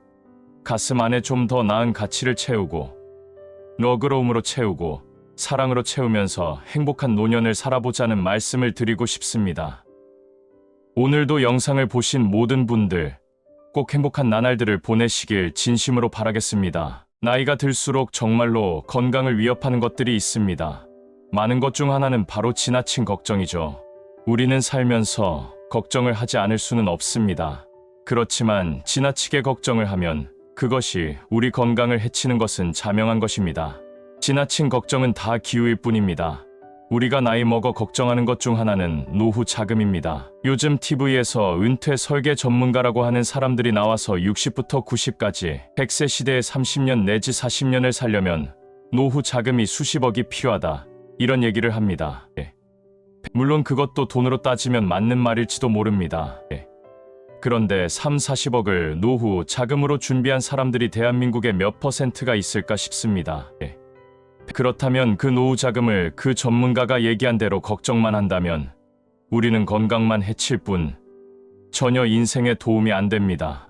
A: 가슴 안에 좀 더 나은 가치를 채우고 너그러움으로 채우고 사랑으로 채우면서 행복한 노년을 살아보자는 말씀을 드리고 싶습니다. 오늘도 영상을 보신 모든 분들 꼭 행복한 나날들을 보내시길 진심으로 바라겠습니다. 나이가 들수록 정말로 건강을 위협하는 것들이 있습니다. 많은 것 중 하나는 바로 지나친 걱정이죠. 우리는 살면서 걱정을 하지 않을 수는 없습니다. 그렇지만 지나치게 걱정을 하면 그것이 우리 건강을 해치는 것은 자명한 것입니다. 지나친 걱정은 다 기우일 뿐입니다. 우리가 나이 먹어 걱정하는 것 중 하나는 노후 자금입니다. 요즘 TV에서 은퇴 설계 전문가라고 하는 사람들이 나와서 60부터 90까지 100세 시대에 30년 내지 40년을 살려면 노후 자금이 수십억이 필요하다, 이런 얘기를 합니다. 물론 그것도 돈으로 따지면 맞는 말일지도 모릅니다. 그런데 3, 40억을 노후 자금으로 준비한 사람들이 대한민국에 몇 퍼센트가 있을까 싶습니다. 그렇다면 그 노후 자금을 그 전문가가 얘기한 대로 걱정만 한다면 우리는 건강만 해칠 뿐 전혀 인생에 도움이 안 됩니다.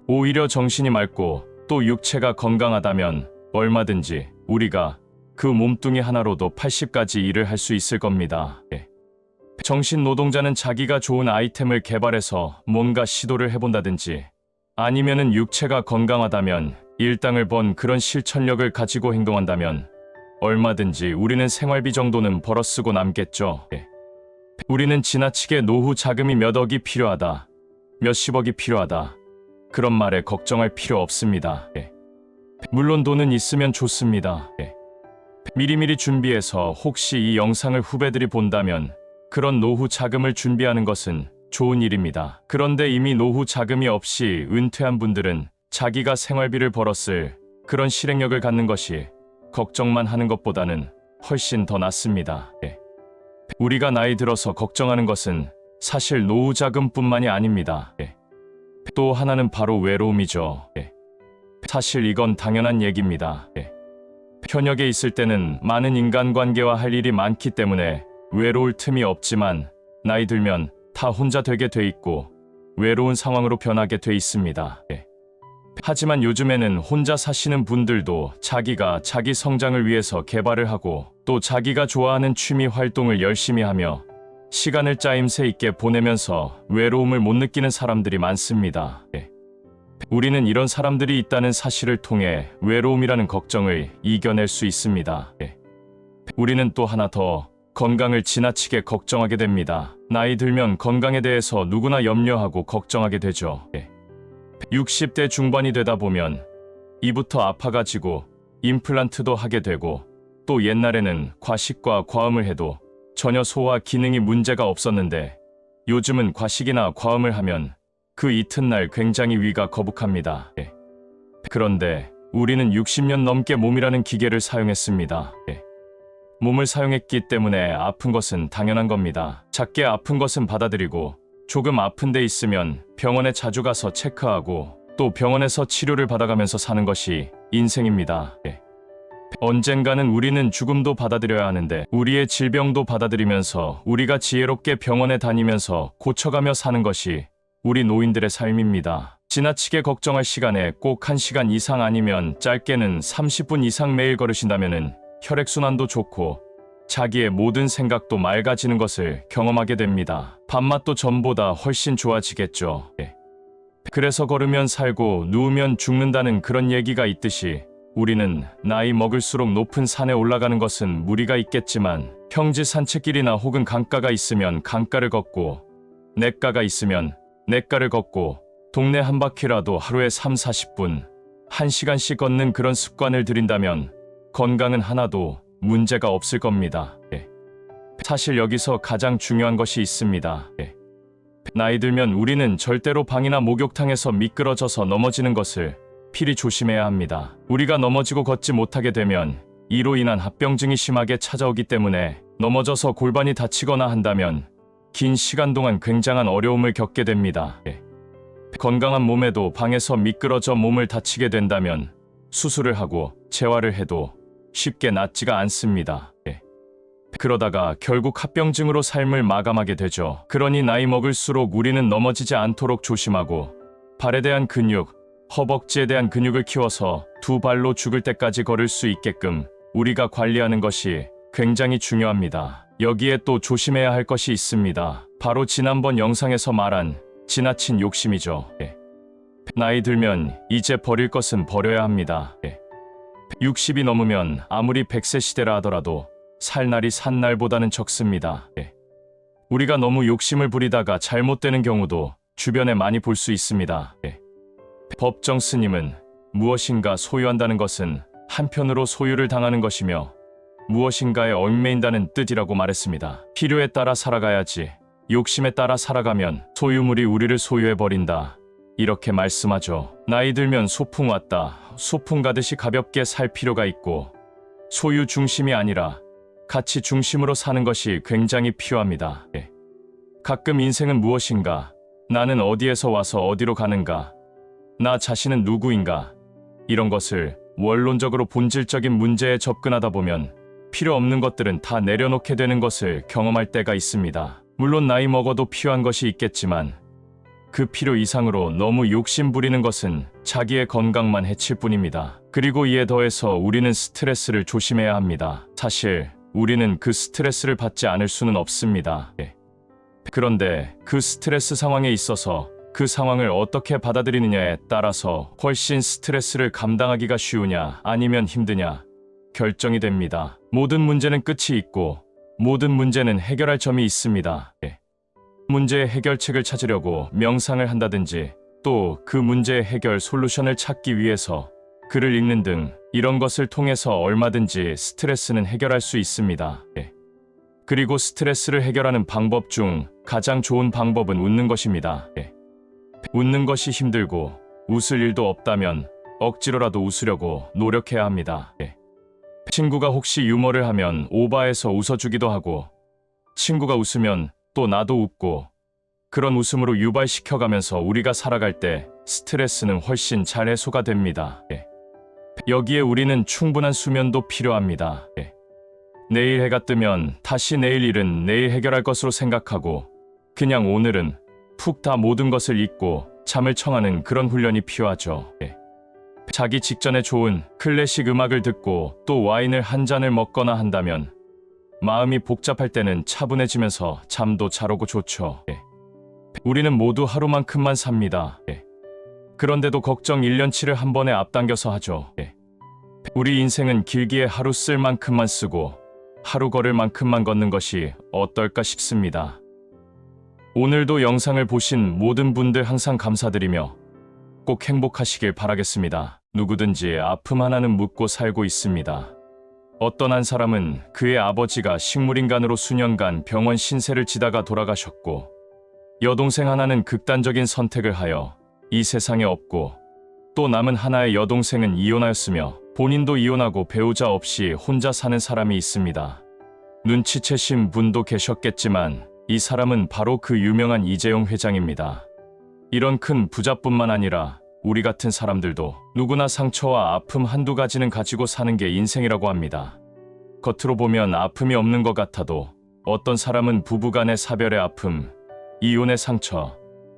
A: 오히려 정신이 맑고 또 육체가 건강하다면 얼마든지 우리가 그 몸뚱이 하나로도 80가지 일을 할 수 있을 겁니다. 정신 노동자는 자기가 좋은 아이템을 개발해서 뭔가 시도를 해본다든지 아니면은 육체가 건강하다면 일당을 번 그런 실천력을 가지고 행동한다면 얼마든지 우리는 생활비 정도는 벌어 쓰고 남겠죠. 우리는 지나치게 노후 자금이 몇 억이 필요하다, 몇십억이 필요하다 그런 말에 걱정할 필요 없습니다. 물론 돈은 있으면 좋습니다. 미리미리 준비해서 혹시 이 영상을 후배들이 본다면 그런 노후 자금을 준비하는 것은 좋은 일입니다. 그런데 이미 노후 자금이 없이 은퇴한 분들은 자기가 생활비를 벌었을 그런 실행력을 갖는 것이 걱정만 하는 것보다는 훨씬 더 낫습니다. 우리가 나이 들어서 걱정하는 것은 사실 노후 자금뿐만이 아닙니다. 또 하나는 바로 외로움이죠. 사실 이건 당연한 얘기입니다. 현역에 있을 때는 많은 인간관계와 할 일이 많기 때문에 외로울 틈이 없지만 나이 들면 다 혼자 되게 돼 있고 외로운 상황으로 변하게 돼 있습니다. 하지만 요즘에는 혼자 사시는 분들도 자기가 자기 성장을 위해서 개발을 하고 또 자기가 좋아하는 취미 활동을 열심히 하며 시간을 짜임새 있게 보내면서 외로움을 못 느끼는 사람들이 많습니다. 우리는 이런 사람들이 있다는 사실을 통해 외로움이라는 걱정을 이겨낼 수 있습니다. 우리는 또 하나 더 건강을 지나치게 걱정하게 됩니다. 나이 들면 건강에 대해서 누구나 염려하고 걱정하게 되죠. 60대 중반이 되다 보면 이부터 아파가지고 임플란트도 하게 되고 또 옛날에는 과식과 과음을 해도 전혀 소화 기능이 문제가 없었는데 요즘은 과식이나 과음을 하면 그 이튿날 굉장히 위가 거북합니다. 그런데 우리는 60년 넘게 몸이라는 기계를 사용했습니다. 몸을 사용했기 때문에 아픈 것은 당연한 겁니다. 작게 아픈 것은 받아들이고 조금 아픈 데 있으면 병원에 자주 가서 체크하고 또 병원에서 치료를 받아가면서 사는 것이 인생입니다. 언젠가는 우리는 죽음도 받아들여야 하는데 우리의 질병도 받아들이면서 우리가 지혜롭게 병원에 다니면서 고쳐가며 사는 것이 우리 노인들의 삶입니다. 지나치게 걱정할 시간에 꼭 1시간 이상 아니면 짧게는 30분 이상 매일 걸으신다면은 혈액순환도 좋고 자기의 모든 생각도 맑아지는 것을 경험하게 됩니다. 밥맛도 전보다 훨씬 좋아지겠죠. 그래서 걸으면 살고 누우면 죽는다는 그런 얘기가 있듯이 우리는 나이 먹을수록 높은 산에 올라가는 것은 무리가 있겠지만 평지 산책길이나 혹은 강가가 있으면 강가를 걷고 냇가가 있으면 냇가를 걷고 동네 한 바퀴라도 하루에 3, 40분 1시간씩 걷는 그런 습관을 들인다면 건강은 하나도 문제가 없을 겁니다. 사실 여기서 가장 중요한 것이 있습니다. 나이 들면 우리는 절대로 방이나 목욕탕에서 미끄러져서 넘어지는 것을 필히 조심해야 합니다. 우리가 넘어지고 걷지 못하게 되면 이로 인한 합병증이 심하게 찾아오기 때문에 넘어져서 골반이 다치거나 한다면 긴 시간 동안 굉장한 어려움을 겪게 됩니다. 건강한 몸에도 방에서 미끄러져 몸을 다치게 된다면 수술을 하고 재활을 해도 쉽게 낫지가 않습니다. 그러다가 결국 합병증으로 삶을 마감하게 되죠. 그러니 나이 먹을수록 우리는 넘어지지 않도록 조심하고 발에 대한 근육, 허벅지에 대한 근육을 키워서 두 발로 죽을 때까지 걸을 수 있게끔 우리가 관리하는 것이 굉장히 중요합니다. 여기에 또 조심해야 할 것이 있습니다. 바로 지난번 영상에서 말한 지나친 욕심이죠. 나이 들면 이제 버릴 것은 버려야 합니다. 60이 넘으면 아무리 100세 시대라 하더라도 살 날이 산 날보다는 적습니다. 우리가 너무 욕심을 부리다가 잘못되는 경우도 주변에 많이 볼 수 있습니다. 법정 스님은 무엇인가 소유한다는 것은 한편으로 소유를 당하는 것이며 무엇인가에 얽매인다는 뜻이라고 말했습니다. 필요에 따라 살아가야지 욕심에 따라 살아가면 소유물이 우리를 소유해버린다. 이렇게 말씀하죠. 나이 들면 소풍 왔다. 소풍 가듯이 가볍게 살 필요가 있고 소유 중심이 아니라 가치 중심으로 사는 것이 굉장히 필요합니다. 가끔 인생은 무엇인가 나는 어디에서 와서 어디로 가는가? 나 자신은 누구인가? 이런 것을 원론적으로 본질적인 문제에 접근하다 보면 필요 없는 것들은 다 내려놓게 되는 것을 경험할 때가 있습니다. 물론 나이 먹어도 필요한 것이 있겠지만 그 필요 이상으로 너무 욕심 부리는 것은 자기의 건강만 해칠 뿐입니다. 그리고 이에 더해서 우리는 스트레스를 조심해야 합니다. 사실 우리는 그 스트레스를 받지 않을 수는 없습니다. 그런데 그 스트레스 상황에 있어서 그 상황을 어떻게 받아들이느냐에 따라서 훨씬 스트레스를 감당하기가 쉬우냐 아니면 힘드냐 결정이 됩니다. 모든 문제는 끝이 있고 모든 문제는 해결할 점이 있습니다. 문제의 해결책을 찾으려고 명상을 한다든지 또 그 문제의 해결 솔루션을 찾기 위해서 글을 읽는 등 이런 것을 통해서 얼마든지 스트레스는 해결할 수 있습니다. 그리고 스트레스를 해결하는 방법 중 가장 좋은 방법은 웃는 것입니다. 웃는 것이 힘들고 웃을 일도 없다면 억지로라도 웃으려고 노력해야 합니다. 친구가 혹시 유머를 하면 오바해서 웃어주기도 하고 친구가 웃으면 또 나도 웃고 그런 웃음으로 유발시켜가면서 우리가 살아갈 때 스트레스는 훨씬 잘 해소가 됩니다. 여기에 우리는 충분한 수면도 필요합니다. 내일 해가 뜨면 다시 내일 일은 내일 해결할 것으로 생각하고 그냥 오늘은 푹 다 모든 것을 잊고 잠을 청하는 그런 훈련이 필요하죠. 자기 직전에 좋은 클래식 음악을 듣고 또 와인을 한 잔을 먹거나 한다면 마음이 복잡할 때는 차분해지면서 잠도 잘 오고 좋죠. 우리는 모두 하루만큼만 삽니다. 그런데도 걱정 1년치를 한 번에 앞당겨서 하죠. 우리 인생은 길기에 하루 쓸 만큼만 쓰고 하루 걸을 만큼만 걷는 것이 어떨까 싶습니다. 오늘도 영상을 보신 모든 분들 항상 감사드리며 꼭 행복하시길 바라겠습니다. 누구든지 아픔 하나는 묻고 살고 있습니다. 어떤 한 사람은 그의 아버지가 식물인간으로 수년간 병원 신세를 지다가 돌아가셨고 여동생 하나는 극단적인 선택을 하여 이 세상에 없고 또 남은 하나의 여동생은 이혼하였으며 본인도 이혼하고 배우자 없이 혼자 사는 사람이 있습니다. 눈치채신 분도 계셨겠지만 이 사람은 바로 그 유명한 이재용 회장입니다. 이런 큰 부자뿐만 아니라 우리 같은 사람들도 누구나 상처와 아픔 한두 가지는 가지고 사는 게 인생이라고 합니다. 겉으로 보면 아픔이 없는 것 같아도 어떤 사람은 부부간의 사별의 아픔, 이혼의 상처,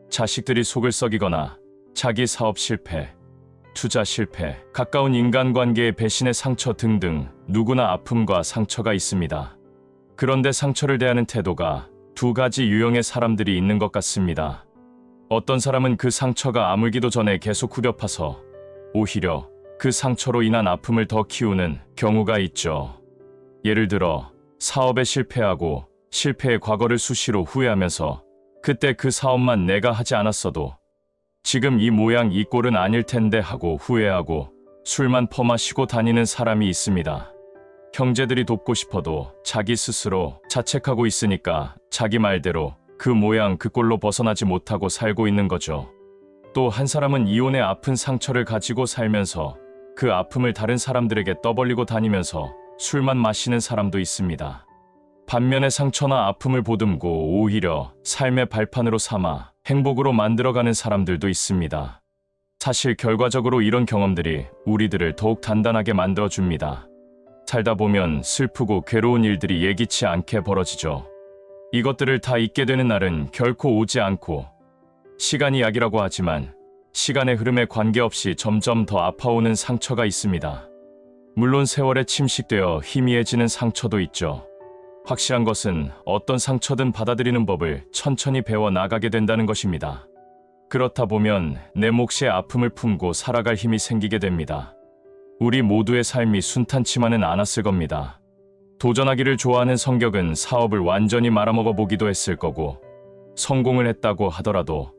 A: 자식들이 속을 썩이거나 자기 사업 실패, 투자 실패, 가까운 인간관계의 배신의 상처 등등 누구나 아픔과 상처가 있습니다. 그런데 상처를 대하는 태도가 두 가지 유형의 사람들이 있는 것 같습니다. 어떤 사람은 그 상처가 아물기도 전에 계속 후벼파서 오히려 그 상처로 인한 아픔을 더 키우는 경우가 있죠. 예를 들어 사업에 실패하고 실패의 과거를 수시로 후회하면서 그때 그 사업만 내가 하지 않았어도 지금 이 모양 이 꼴은 아닐 텐데 하고 후회하고 술만 퍼마시고 다니는 사람이 있습니다. 형제들이 돕고 싶어도 자기 스스로 자책하고 있으니까 자기 말대로 그 모양 그 꼴로 벗어나지 못하고 살고 있는 거죠. 또 한 사람은 이혼의 아픈 상처를 가지고 살면서 그 아픔을 다른 사람들에게 떠벌리고 다니면서 술만 마시는 사람도 있습니다. 반면에 상처나 아픔을 보듬고 오히려 삶의 발판으로 삼아 행복으로 만들어가는 사람들도 있습니다. 사실 결과적으로 이런 경험들이 우리들을 더욱 단단하게 만들어줍니다. 살다 보면 슬프고 괴로운 일들이 예기치 않게 벌어지죠. 이것들을 다 잊게 되는 날은 결코 오지 않고 시간이 약이라고 하지만 시간의 흐름에 관계없이 점점 더 아파오는 상처가 있습니다. 물론 세월에 침식되어 희미해지는 상처도 있죠. 확실한 것은 어떤 상처든 받아들이는 법을 천천히 배워 나가게 된다는 것입니다. 그렇다 보면 내 몫의 아픔을 품고 살아갈 힘이 생기게 됩니다. 우리 모두의 삶이 순탄치만은 않았을 겁니다. 도전하기를 좋아하는 성격은 사업을 완전히 말아먹어 보기도 했을 거고 성공을 했다고 하더라도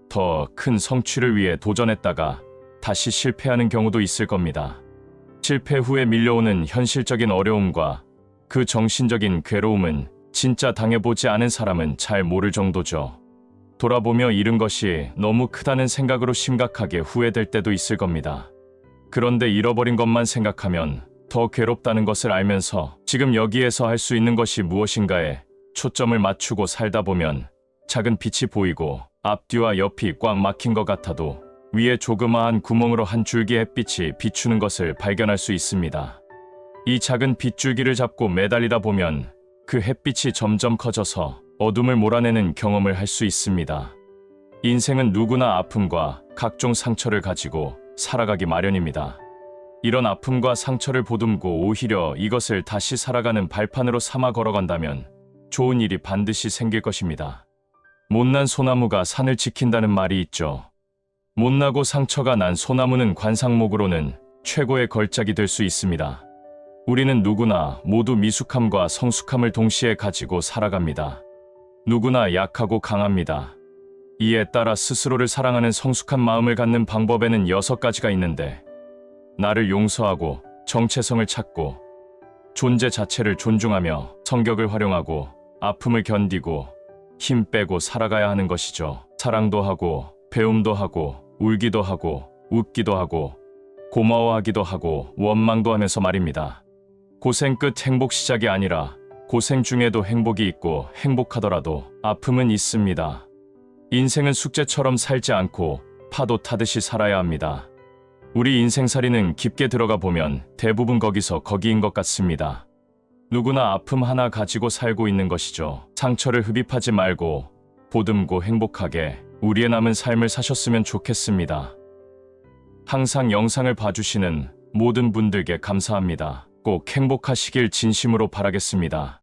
A: 더 큰 성취를 위해 도전했다가 다시 실패하는 경우도 있을 겁니다. 실패 후에 밀려오는 현실적인 어려움과 그 정신적인 괴로움은 진짜 당해보지 않은 사람은 잘 모를 정도죠. 돌아보며 잃은 것이 너무 크다는 생각으로 심각하게 후회될 때도 있을 겁니다. 그런데 잃어버린 것만 생각하면 더 괴롭다는 것을 알면서 지금 여기에서 할 수 있는 것이 무엇인가에 초점을 맞추고 살다 보면 작은 빛이 보이고 앞뒤와 옆이 꽉 막힌 것 같아도 위에 조그마한 구멍으로 한 줄기 햇빛이 비추는 것을 발견할 수 있습니다. 이 작은 빗줄기를 잡고 매달리다 보면 그 햇빛이 점점 커져서 어둠을 몰아내는 경험을 할 수 있습니다. 인생은 누구나 아픔과 각종 상처를 가지고 살아가기 마련입니다. 이런 아픔과 상처를 보듬고 오히려 이것을 다시 살아가는 발판으로 삼아 걸어간다면 좋은 일이 반드시 생길 것입니다. 못난 소나무가 산을 지킨다는 말이 있죠. 못나고 상처가 난 소나무는 관상목으로는 최고의 걸작이 될 수 있습니다. 우리는 누구나 모두 미숙함과 성숙함을 동시에 가지고 살아갑니다. 누구나 약하고 강합니다. 이에 따라 스스로를 사랑하는 성숙한 마음을 갖는 방법에는 6가지가 있는데, 나를 용서하고 정체성을 찾고 존재 자체를 존중하며 성격을 활용하고 아픔을 견디고 힘 빼고 살아가야 하는 것이죠. 사랑도 하고 배움도 하고 울기도 하고 웃기도 하고 고마워하기도 하고 원망도 하면서 말입니다. 고생 끝 행복 시작이 아니라 고생 중에도 행복이 있고 행복하더라도 아픔은 있습니다. 인생은 숙제처럼 살지 않고 파도 타듯이 살아야 합니다. 우리 인생살이는 깊게 들어가 보면 대부분 거기인 것 같습니다. 누구나 아픔 하나 가지고 살고 있는 것이죠. 상처를 흡입하지 말고 보듬고 행복하게 우리의 남은 삶을 사셨으면 좋겠습니다. 항상 영상을 봐주시는 모든 분들께 감사합니다. 꼭 행복하시길 진심으로 바라겠습니다.